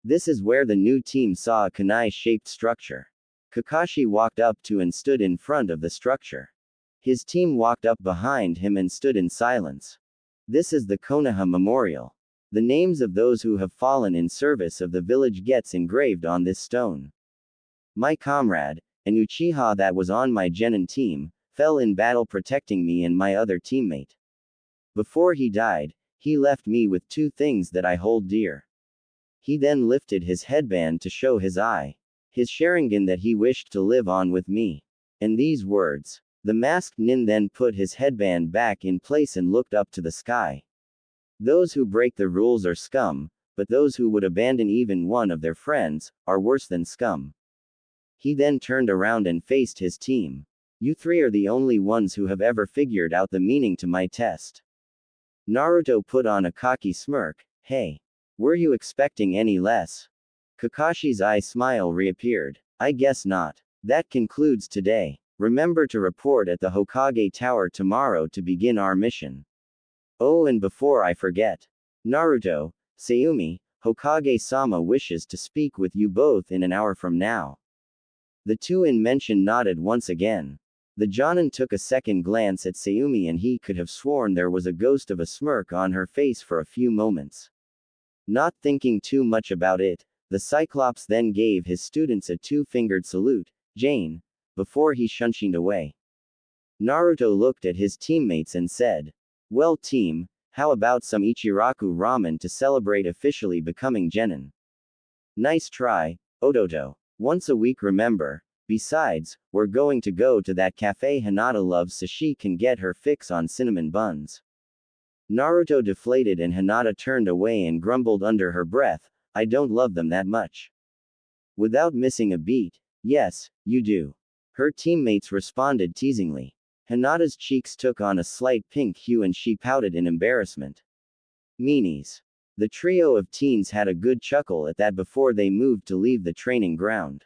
This is where the new team saw a kunai-shaped structure. Kakashi walked up to and stood in front of the structure. His team walked up behind him and stood in silence. This is the Konoha Memorial. The names of those who have fallen in service of the village gets engraved on this stone. My comrade, an Uchiha that was on my genin team, fell in battle protecting me and my other teammate. Before he died, he left me with 2 things that I hold dear. He then lifted his headband to show his eye. His Sharingan that he wished to live on with me. And these words. The masked nin then put his headband back in place and looked up to the sky. Those who break the rules are scum, but those who would abandon even one of their friends, are worse than scum. He then turned around and faced his team. You 3 are the only ones who have ever figured out the meaning to my test. Naruto put on a cocky smirk. Hey. Were you expecting any less? Kakashi's eye smile reappeared. I guess not. That concludes today. Remember to report at the Hokage Tower tomorrow to begin our mission. Oh, and before I forget, Naruto, Sayumi, Hokage-sama wishes to speak with you both in an hour from now. The two in mention nodded once again. The Jonin took a second glance at Sayumi and he could have sworn there was a ghost of a smirk on her face for a few moments. Not thinking too much about it, the Cyclops then gave his students a two-fingered salute, Jane, before he shunshined away. Naruto looked at his teammates and said, well team, how about some Ichiraku ramen to celebrate officially becoming Genin? Nice try, Odoto. Once a week remember. Besides, we're going to go to that cafe Hinata loves so she can get her fix on cinnamon buns. Naruto deflated and Hinata turned away and grumbled under her breath, I don't love them that much. Without missing a beat, yes, you do. Her teammates responded teasingly. Hinata's cheeks took on a slight pink hue and she pouted in embarrassment. Meanies. The trio of teens had a good chuckle at that before they moved to leave the training ground.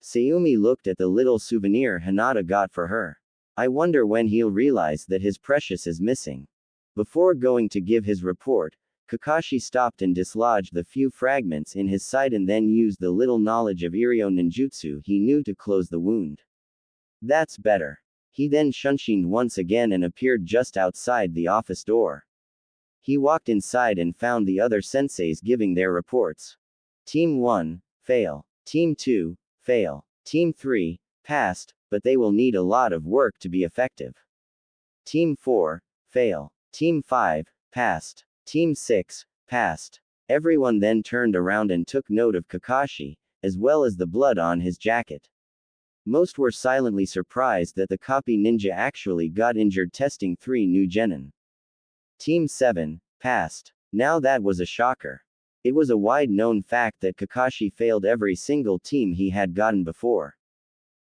Sayumi looked at the little souvenir Hinata got for her. I wonder when he'll realize that his precious is missing. Before going to give his report, Kakashi stopped and dislodged the few fragments in his side and then used the little knowledge of Iryo ninjutsu he knew to close the wound. That's better. He then shunshined once again and appeared just outside the office door. He walked inside and found the other senseis giving their reports. Team 1, fail. Team 2, fail. Team 3, passed, but they will need a lot of work to be effective. Team 4, fail. Team 5, passed. Team 6, passed. Everyone then turned around and took note of Kakashi, as well as the blood on his jacket. Most were silently surprised that the copy ninja actually got injured testing 3 new genin. Team 7, passed. Now that was a shocker. It was a wide-known fact that Kakashi failed every single team he had gotten before.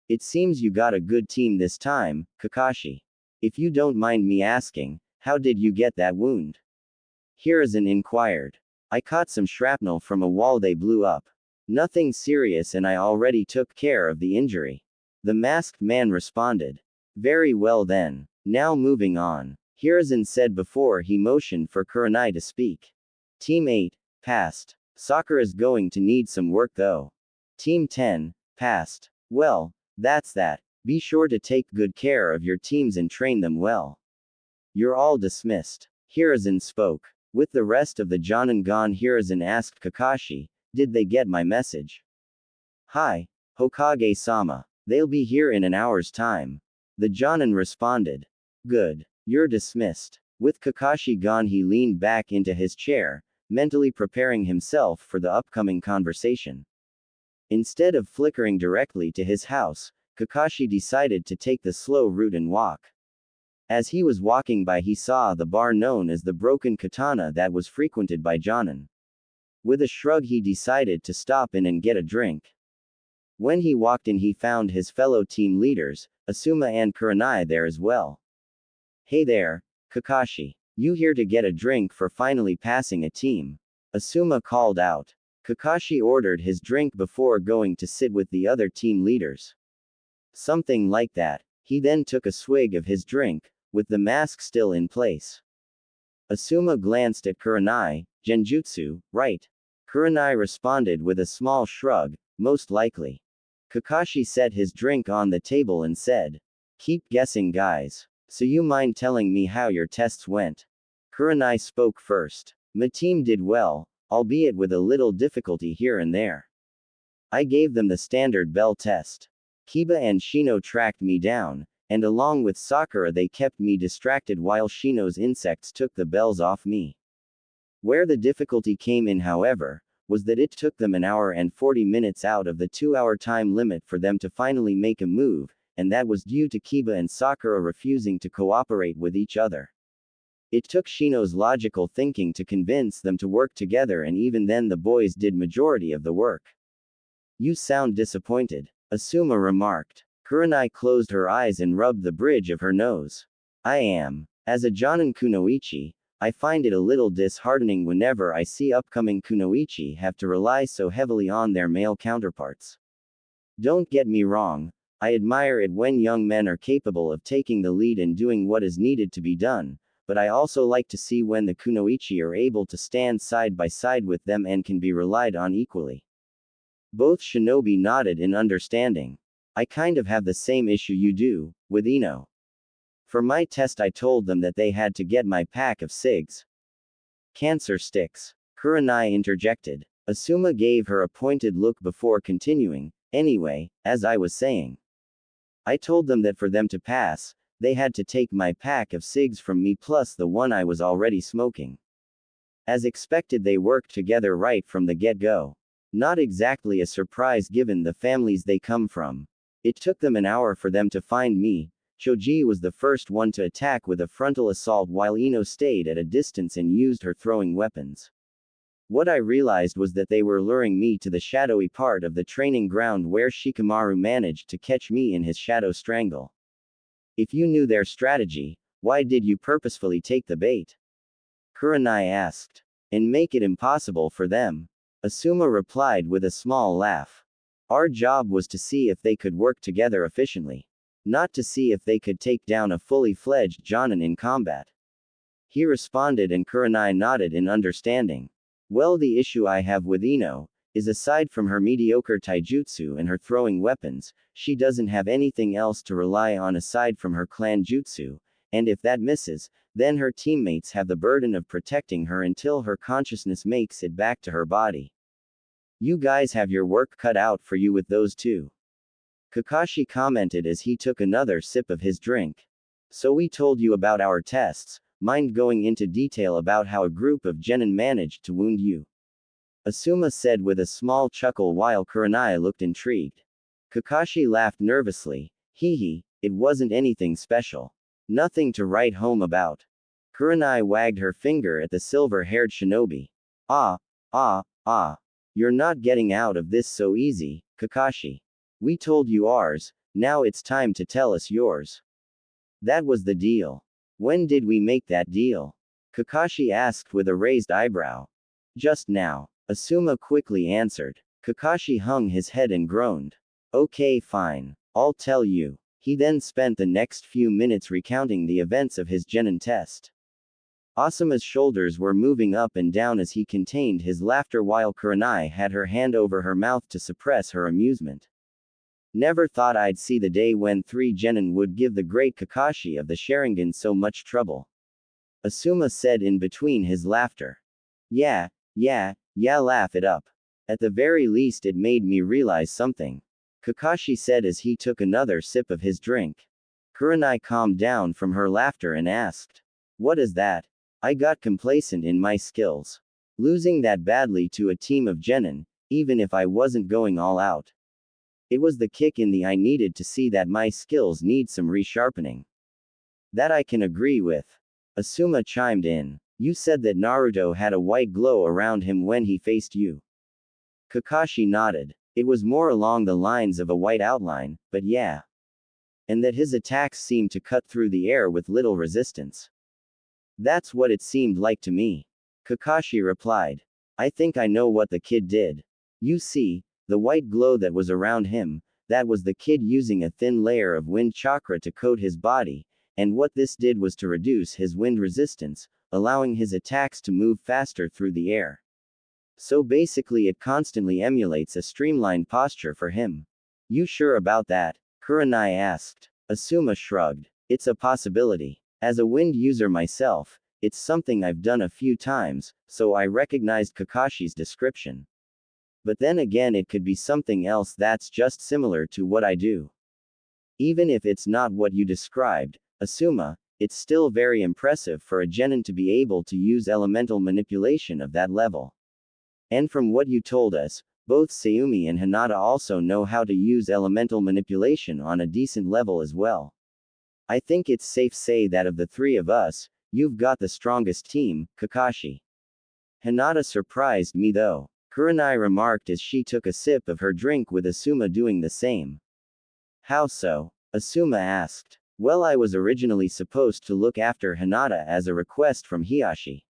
It seems you got a good team this time, Kakashi. If you don't mind me asking, how did you get that wound? Hiruzen inquired. I caught some shrapnel from a wall they blew up. Nothing serious and I already took care of the injury. The masked man responded. Very well then. Now moving on. Hiruzen said before he motioned for Kurenai to speak. Team 8, passed. Sakura's going to need some work though. Team 10, passed. Well, that's that. Be sure to take good care of your teams and train them well. You're all dismissed. Hiruzen spoke. With the rest of the Jonin gone, Hiruzen asked Kakashi, did they get my message? Hi, Hokage-sama. They'll be here in an hour's time. The Jonin responded. Good. You're dismissed. With Kakashi gone, he leaned back into his chair, mentally preparing himself for the upcoming conversation. Instead of flickering directly to his house, Kakashi decided to take the slow route and walk. As he was walking by, he saw the bar known as the Broken Katana that was frequented by Jonin. With a shrug, he decided to stop in and get a drink. When he walked in, he found his fellow team leaders, Asuma and Kurenai, there as well. Hey there, Kakashi. You here to get a drink for finally passing a team? Asuma called out. Kakashi ordered his drink before going to sit with the other team leaders. Something like that. He then took a swig of his drink, with the mask still in place. Asuma glanced at Kurenai. Genjutsu, right? Kurenai responded with a small shrug, most likely. Kakashi set his drink on the table and said, keep guessing guys. So you mind telling me how your tests went? Kurenai spoke first. My team did well, albeit with a little difficulty here and there. I gave them the standard bell test. Kiba and Shino tracked me down, and along with Sakura they kept me distracted while Shino's insects took the bells off me. Where the difficulty came in, however, was that it took them an hour and 40 minutes out of the 2-hour time limit for them to finally make a move, and that was due to Kiba and Sakura refusing to cooperate with each other. It took Shino's logical thinking to convince them to work together, and even then the boys did majority of the work. You sound disappointed, Asuma remarked. Kurenai closed her eyes and rubbed the bridge of her nose. I am. As a Jonin kunoichi, I find it a little disheartening whenever I see upcoming kunoichi have to rely so heavily on their male counterparts. Don't get me wrong, I admire it when young men are capable of taking the lead and doing what is needed to be done, but I also like to see when the kunoichi are able to stand side by side with them and can be relied on equally. Both shinobi nodded in understanding. I kind of have the same issue you do, with Ino. For my test I told them that they had to get my pack of cigs. Cancer sticks. Kurenai interjected. Asuma gave her a pointed look before continuing, anyway, as I was saying. I told them that for them to pass, they had to take my pack of cigs from me plus the one I was already smoking. As expected they worked together right from the get-go. Not exactly a surprise given the families they come from. It took them an hour for them to find me. Choji was the first one to attack with a frontal assault while Ino stayed at a distance and used her throwing weapons. What I realized was that they were luring me to the shadowy part of the training ground where Shikamaru managed to catch me in his shadow strangle. If you knew their strategy, why did you purposefully take the bait? Kurenai asked. And make it impossible for them. Asuma replied with a small laugh. Our job was to see if they could work together efficiently. Not to see if they could take down a fully fledged Jonin in combat. He responded and Kurenai nodded in understanding. Well, the issue I have with Ino is aside from her mediocre taijutsu and her throwing weapons, she doesn't have anything else to rely on aside from her clan jutsu, and if that misses, then her teammates have the burden of protecting her until her consciousness makes it back to her body. You guys have your work cut out for you with those two. Kakashi commented as he took another sip of his drink. So we told you about our tests, mind going into detail about how a group of genin managed to wound you? Asuma said with a small chuckle while Kurenai looked intrigued. Kakashi laughed nervously. Hee, it wasn't anything special. Nothing to write home about. Kurenai wagged her finger at the silver-haired shinobi. You're not getting out of this so easy, Kakashi. We told you ours, now it's time to tell us yours. That was the deal. When did we make that deal? Kakashi asked with a raised eyebrow. Just now, Asuma quickly answered. Kakashi hung his head and groaned. Okay, fine. I'll tell you. He then spent the next few minutes recounting the events of his genin test. Asuma's shoulders were moving up and down as he contained his laughter while Kurenai had her hand over her mouth to suppress her amusement. Never thought I'd see the day when 3 genin would give the great Kakashi of the Sharingan so much trouble. Asuma said in between his laughter. Yeah, laugh it up. At the very least it made me realize something. Kakashi said as he took another sip of his drink. Kurenai calmed down from her laughter and asked. What is that? I got complacent in my skills. Losing that badly to a team of genin, even if I wasn't going all out. It was the kick in the eye needed to see that my skills need some resharpening. That I can agree with. Asuma chimed in. You said that Naruto had a white glow around him when he faced you. Kakashi nodded. It was more along the lines of a white outline, but yeah. And that his attacks seemed to cut through the air with little resistance. That's what it seemed like to me. Kakashi replied. I think I know what the kid did. You see, the white glow that was around him, that was the kid using a thin layer of wind chakra to coat his body, and what this did was to reduce his wind resistance, allowing his attacks to move faster through the air. So basically it constantly emulates a streamlined posture for him. You sure about that? Kurenai asked. Asuma shrugged. It's a possibility. As a wind user myself, it's something I've done a few times, so I recognized Kakashi's description. But then again it could be something else that's just similar to what I do. Even if it's not what you described, Asuma, it's still very impressive for a genin to be able to use elemental manipulation of that level. And from what you told us, both Sayumi and Hinata also know how to use elemental manipulation on a decent level as well. I think it's safe to say that of the 3 of us, you've got the strongest team, Kakashi. Hinata surprised me though. Kurenai remarked as she took a sip of her drink with Asuma doing the same. How so? Asuma asked. Well, I was originally supposed to look after Hinata as a request from Hiyashi.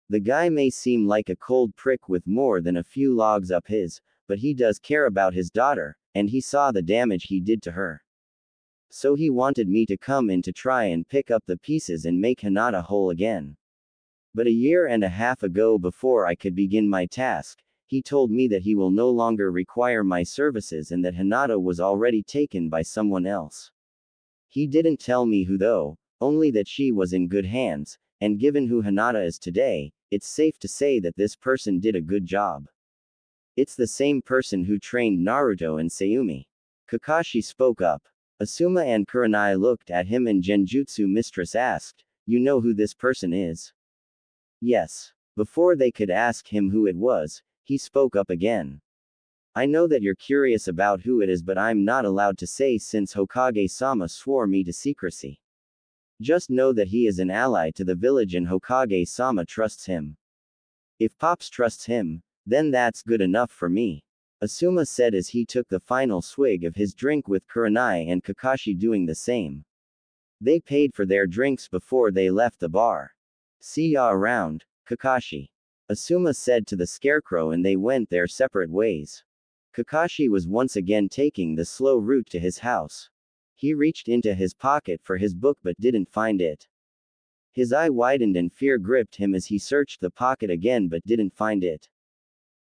The guy may seem like a cold prick with more than a few logs up his, but he does care about his daughter, and he saw the damage he did to her. So he wanted me to come in to try and pick up the pieces and make Hinata whole again. But a year and a half ago, before I could begin my task, he told me that he will no longer require my services and that Hinata was already taken by someone else. He didn't tell me who though, only that she was in good hands, and given who Hinata is today, it's safe to say that this person did a good job. It's the same person who trained Naruto and Sayumi. Kakashi spoke up. Asuma and Kurenai looked at him and Genjutsu Mistress asked, "You know who this person is?" Yes. Before they could ask him who it was, he spoke up again. "I know that you're curious about who it is, but I'm not allowed to say since Hokage-sama swore me to secrecy. Just know that he is an ally to the village and Hokage-sama trusts him. If Pops trusts him, then that's good enough for me," Asuma said as he took the final swig of his drink with Kurenai and Kakashi doing the same. They paid for their drinks before they left the bar. "See ya around, Kakashi," Asuma said to the scarecrow, and they went their separate ways. Kakashi was once again taking the slow route to his house. He reached into his pocket for his book but didn't find it. His eye widened and fear gripped him as he searched the pocket again but didn't find it.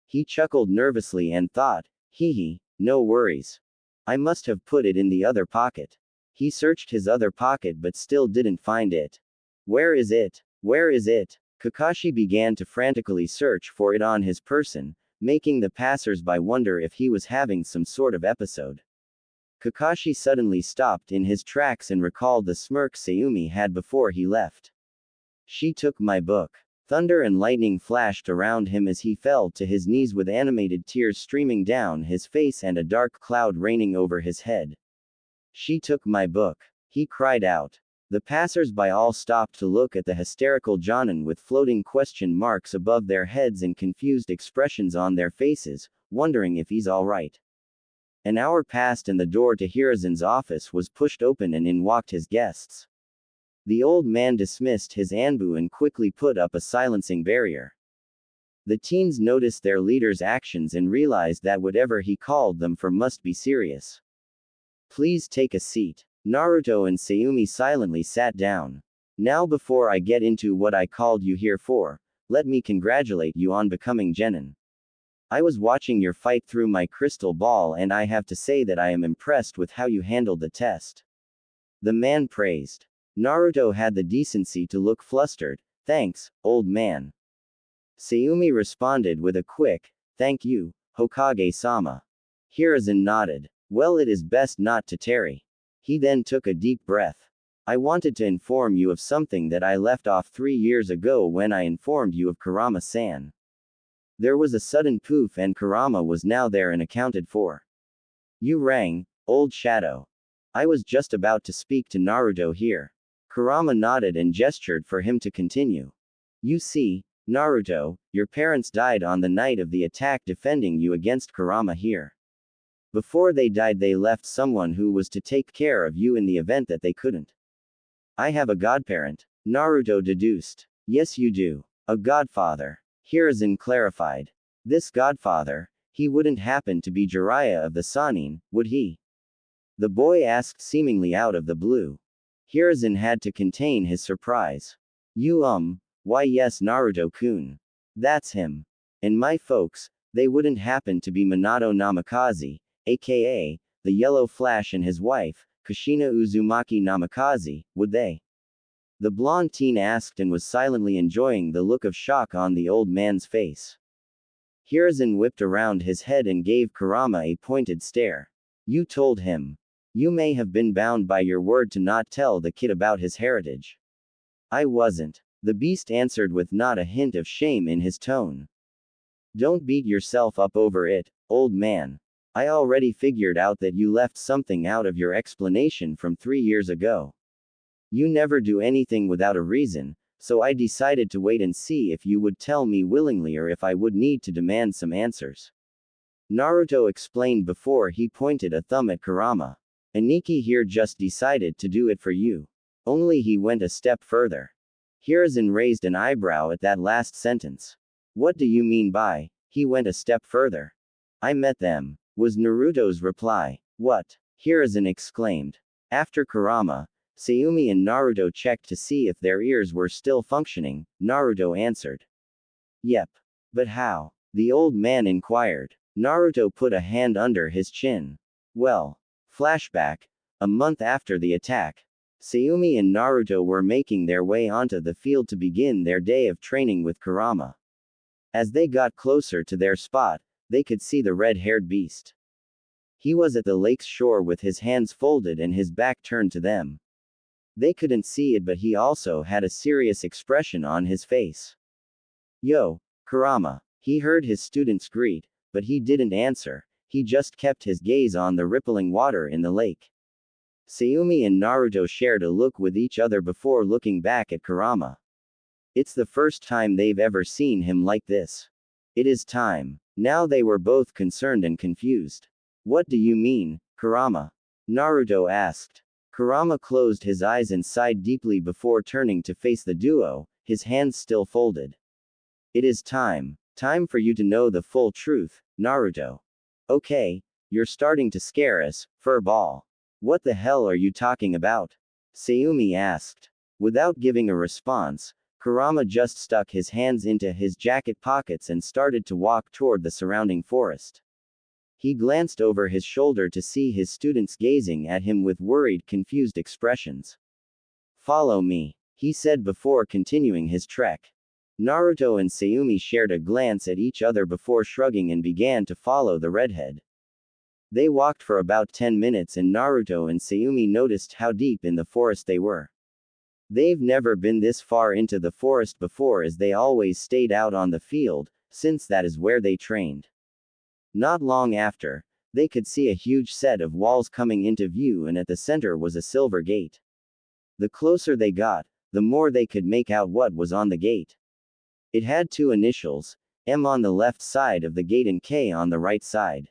He chuckled nervously and thought, hee, no worries. I must have put it in the other pocket. He searched his other pocket but still didn't find it. Where is it? Where is it? Kakashi began to frantically search for it on his person, making the passers-by wonder if he was having some sort of episode. Kakashi suddenly stopped in his tracks and recalled the smirk Sayumi had before he left. "She took my book." Thunder and lightning flashed around him as he fell to his knees with animated tears streaming down his face and a dark cloud raining over his head. "She took my book," he cried out. The passers-by all stopped to look at the hysterical Jonin with floating question marks above their heads and confused expressions on their faces, wondering if he's alright. An hour passed and the door to Hiruzen's office was pushed open and in walked his guests. The old man dismissed his Anbu and quickly put up a silencing barrier. The teens noticed their leader's actions and realized that whatever he called them for must be serious. "Please take a seat." Naruto and Sayumi silently sat down. "Now, before I get into what I called you here for, let me congratulate you on becoming Genin. I was watching your fight through my crystal ball and I have to say that I am impressed with how you handled the test." The man praised. Naruto had the decency to look flustered. "Thanks, old man." Sayumi responded with a quick, "Thank you, Hokage-sama." Hiruzen nodded. "Well, it is best not to tarry." He then took a deep breath. "I wanted to inform you of something that I left off 3 years ago when I informed you of Kurama-san." There was a sudden poof and Kurama was now there and accounted for. "You rang, old shadow. I was just about to speak to Naruto here." Kurama nodded and gestured for him to continue. "You see, Naruto, your parents died on the night of the attack defending you against Kurama here. Before they died they left someone who was to take care of you in the event that they couldn't." "I have a godparent," Naruto deduced. "Yes you do. A godfather," Hiruzen clarified. "This godfather, he wouldn't happen to be Jiraiya of the Sannin, would he?" the boy asked seemingly out of the blue. Hiruzen had to contain his surprise. Why yes Naruto-kun. That's him. And my folks, they wouldn't happen to be Minato Namikaze, aka, the Yellow Flash and his wife, Kushina Uzumaki Namikaze, would they?" The blonde teen asked and was silently enjoying the look of shock on the old man's face. Hiruzen whipped around his head and gave Kurama a pointed stare. "You told him. You may have been bound by your word to not tell the kid about his heritage." "I wasn't," the beast answered with not a hint of shame in his tone. "Don't beat yourself up over it, old man. I already figured out that you left something out of your explanation from 3 years ago. You never do anything without a reason, so I decided to wait and see if you would tell me willingly or if I would need to demand some answers." Naruto explained before he pointed a thumb at Kurama. Aniki here just decided to do it for you. Only he went a step further. Hiruzen raised an eyebrow at that last sentence. What do you mean by, he went a step further? I met them, was Naruto's reply. What? Hiruzen exclaimed. After Kurama, Sayumi and Naruto checked to see if their ears were still functioning, Naruto answered. Yep. But how? The old man inquired. Naruto put a hand under his chin. Well. Flashback. A month after the attack, Sayumi and Naruto were making their way onto the field to begin their day of training with Kurama. As they got closer to their spot, they could see the red-haired beast. He was at the lake's shore with his hands folded and his back turned to them. They couldn't see it, but he also had a serious expression on his face. Yo, Kurama. He heard his students greet, but he didn't answer. He just kept his gaze on the rippling water in the lake. Sayumi and Naruto shared a look with each other before looking back at Kurama. It's the first time they've ever seen him like this. It is time. Now they were both concerned and confused. What do you mean, Kurama? Naruto asked. Kurama closed his eyes and sighed deeply before turning to face the duo, his hands still folded. It is time. Time for you to know the full truth, Naruto. Okay, you're starting to scare us, furball. What the hell are you talking about? Sayumi asked. Without giving a response, Kurama just stuck his hands into his jacket pockets and started to walk toward the surrounding forest. He glanced over his shoulder to see his students gazing at him with worried, confused expressions. Follow me, he said before continuing his trek. Naruto and Sayumi shared a glance at each other before shrugging and began to follow the redhead. They walked for about 10 minutes and Naruto and Sayumi noticed how deep in the forest they were. They've never been this far into the forest before, as they always stayed out on the field, since that is where they trained. Not long after, they could see a huge set of walls coming into view, and at the center was a silver gate. The closer they got, the more they could make out what was on the gate. It had two initials, M on the left side of the gate and K on the right side.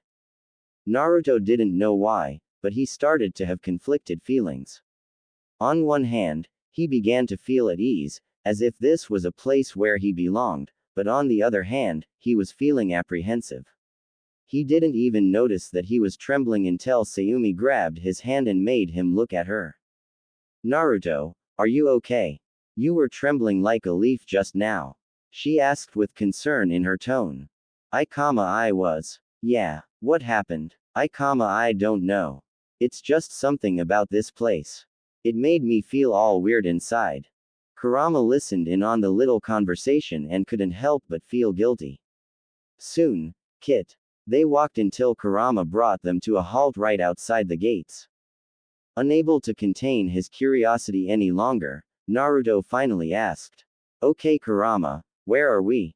Naruto didn't know why, but he started to have conflicted feelings. On one hand, he began to feel at ease, as if this was a place where he belonged, but on the other hand, he was feeling apprehensive. He didn't even notice that he was trembling until Sayumi grabbed his hand and made him look at her. Naruto, are you okay? You were trembling like a leaf just now. She asked with concern in her tone. I was. Yeah, what happened? I don't know. It's just something about this place. It made me feel all weird inside. Kurama listened in on the little conversation and couldn't help but feel guilty. Soon, Kit. They walked until Kurama brought them to a halt right outside the gates. Unable to contain his curiosity any longer, Naruto finally asked. Okay Kurama, where are we?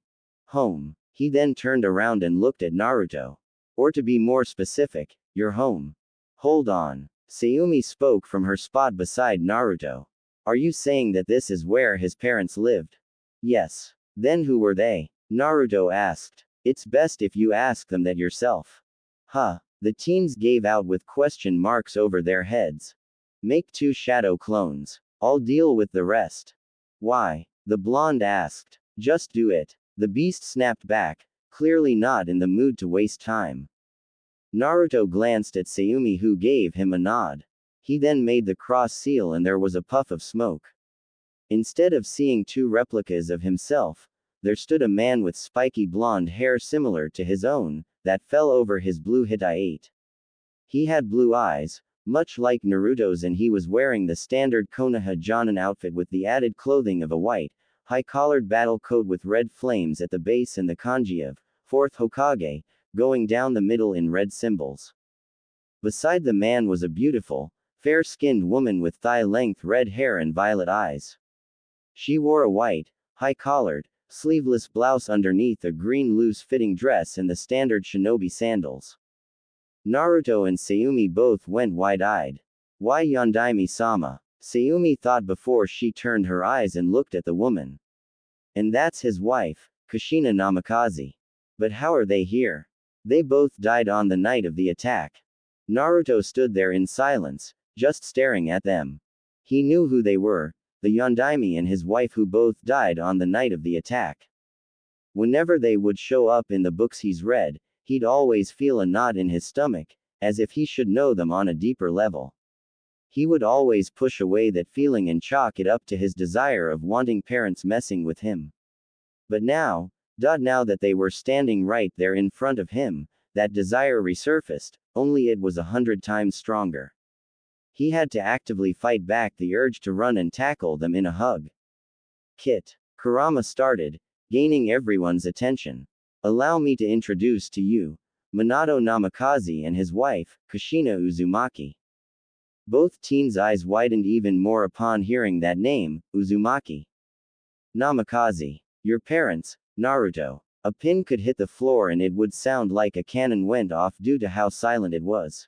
Home. He then turned around and looked at Naruto. Or to be more specific, you're home. Hold on. Sayumi spoke from her spot beside Naruto. Are you saying that this is where his parents lived? Yes. Then who were they? Naruto asked. It's best if you ask them that yourself. Huh. The teens gave out with question marks over their heads. Make 2 shadow clones. I'll deal with the rest. Why? The blonde asked. Just do it. The beast snapped back, clearly not in the mood to waste time. Naruto glanced at Sayumi, who gave him a nod. He then made the cross seal and there was a puff of smoke. Instead of seeing 2 replicas of himself, there stood a man with spiky blonde hair similar to his own, that fell over his blue Hittite. He had blue eyes, much like Naruto's, and he was wearing the standard Konoha Jonin outfit with the added clothing of a white, high-collared battle coat with red flames at the base and the kanji of 4th Hokage, going down the middle in red symbols. Beside the man was a beautiful, fair-skinned woman with thigh-length red hair and violet eyes. She wore a white, high-collared, sleeveless blouse underneath a green loose-fitting dress and the standard shinobi sandals. Naruto and Sayumi both went wide-eyed. Why Yondaime-sama? Sayumi thought before she turned her eyes and looked at the woman. And that's his wife, Kushina Namikaze. But how are they here? They both died on the night of the attack. Naruto stood there in silence, just staring at them. He knew who they were, the Yondaime and his wife who both died on the night of the attack. Whenever they would show up in the books he's read, he'd always feel a knot in his stomach, as if he should know them on a deeper level. He would always push away that feeling and chalk it up to his desire of wanting parents messing with him. But now that they were standing right there in front of him, that desire resurfaced, only it was 100 times stronger. He had to actively fight back the urge to run and tackle them in a hug. Kit. Kurama started, gaining everyone's attention. Allow me to introduce to you, Minato Namikaze and his wife, Kushina Uzumaki. Both teens' eyes widened even more upon hearing that name, Uzumaki. Namikaze. Your parents, Naruto. A pin could hit the floor and it would sound like a cannon went off due to how silent it was.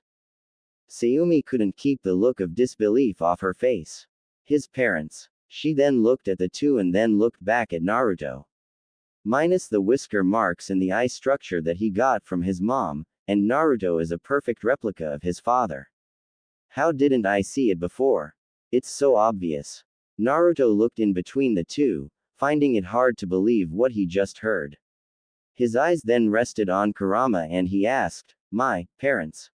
Sayumi couldn't keep the look of disbelief off her face. His parents. She then looked at the two and then looked back at Naruto. Minus the whisker marks and the eye structure that he got from his mom, and Naruto is a perfect replica of his father. How didn't I see it before? It's so obvious. Naruto looked in between the two, finding it hard to believe what he just heard. His eyes then rested on Kurama and he asked, "My parents?"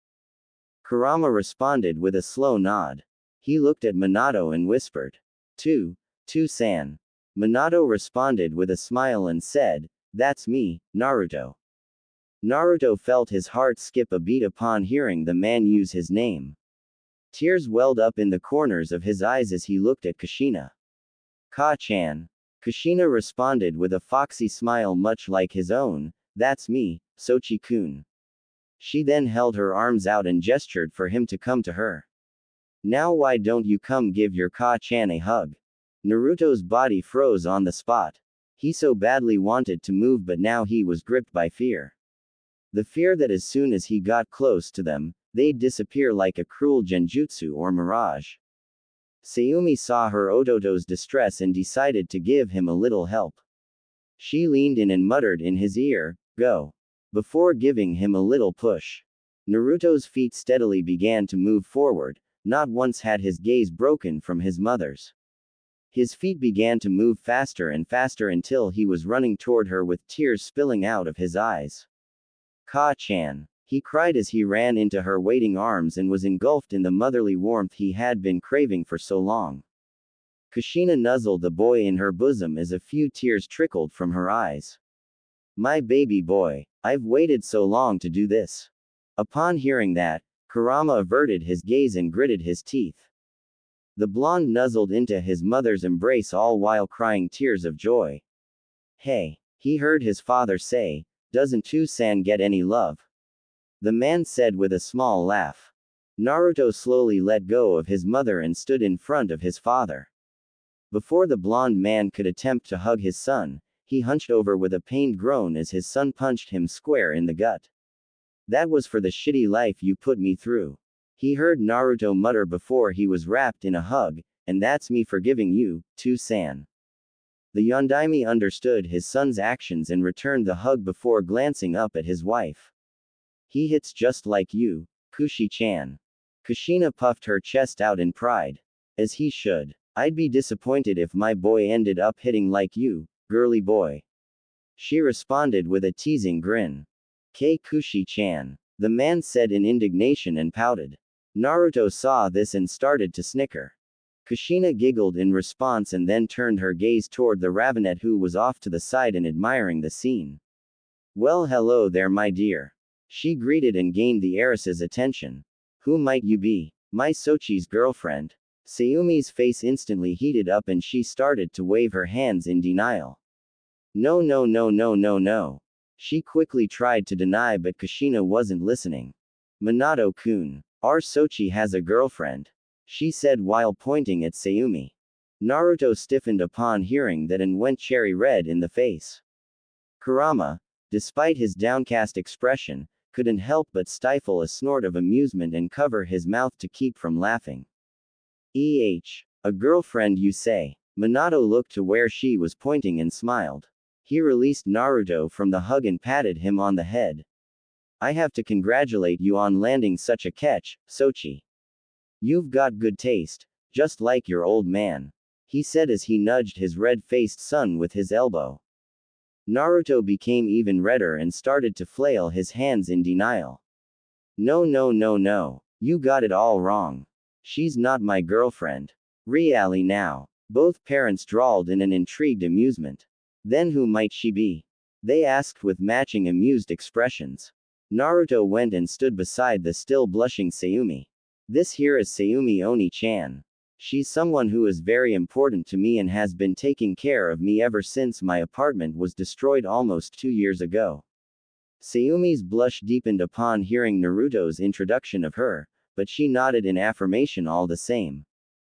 Kurama responded with a slow nod. He looked at Minato and whispered, "Two-san." Minato responded with a smile and said, "That's me, Naruto." Naruto felt his heart skip a beat upon hearing the man use his name. Tears welled up in the corners of his eyes as he looked at Kushina. "Ka-chan." Kushina responded with a foxy smile much like his own, "That's me, Sochi-kun." She then held her arms out and gestured for him to come to her. "Now why don't you come give your Ka-chan a hug?" Naruto's body froze on the spot. He so badly wanted to move but now he was gripped by fear. The fear that as soon as he got close to them, they'd disappear like a cruel genjutsu or mirage. Sayumi saw her Ototo's distress and decided to give him a little help. She leaned in and muttered in his ear, "Go," before giving him a little push. Naruto's feet steadily began to move forward, not once had his gaze broken from his mother's. His feet began to move faster and faster until he was running toward her with tears spilling out of his eyes. "Ka-chan," he cried as he ran into her waiting arms and was engulfed in the motherly warmth he had been craving for so long. Kushina nuzzled the boy in her bosom as a few tears trickled from her eyes. "My baby boy, I've waited so long to do this." Upon hearing that, Kurama averted his gaze and gritted his teeth. The blonde nuzzled into his mother's embrace all while crying tears of joy. "Hey," he heard his father say, "doesn't Two-san get any love?" The man said with a small laugh. Naruto slowly let go of his mother and stood in front of his father. Before the blonde man could attempt to hug his son, he hunched over with a pained groan as his son punched him square in the gut. "That was for the shitty life you put me through," he heard Naruto mutter before he was wrapped in a hug, "and that's me forgiving you, Two-san." The Yondaime understood his son's actions and returned the hug before glancing up at his wife. "He hits just like you, Kushi-chan." Kushina puffed her chest out in pride. "As he should. I'd be disappointed if my boy ended up hitting like you, girly boy." She responded with a teasing grin. "Kei Kushi-chan," the man said in indignation and pouted. Naruto saw this and started to snicker. Kushina giggled in response and then turned her gaze toward the ravenet who was off to the side and admiring the scene. "Well, hello there, my dear." She greeted and gained the heiress's attention. "Who might you be?" "My Sochi's girlfriend." Sayumi's face instantly heated up and she started to wave her hands in denial. "No, no, no, no, no, no." She quickly tried to deny but Kushina wasn't listening. "Minato-kun, our Sochi has a girlfriend," she said while pointing at Sayumi. Naruto stiffened upon hearing that and went cherry red in the face. Kurama, despite his downcast expression, couldn't help but stifle a snort of amusement and cover his mouth to keep from laughing. A girlfriend you say?" Minato looked to where she was pointing and smiled. He released Naruto from the hug and patted him on the head. I have to congratulate you on landing such a catch, Sochi. You've got good taste, just like your old man, he said as he nudged his red-faced son with his elbow. Naruto became even redder and started to flail his hands in denial. No, no, no, no. You got it all wrong. She's not my girlfriend. Really now. Both parents drawled in an intrigued amusement. Then who might she be? They asked with matching amused expressions. Naruto went and stood beside the still blushing Sayumi. This here is Sayumi Oni-chan. She's someone who is very important to me and has been taking care of me ever since my apartment was destroyed almost 2 years ago. Sayumi's blush deepened upon hearing Naruto's introduction of her, but she nodded in affirmation all the same.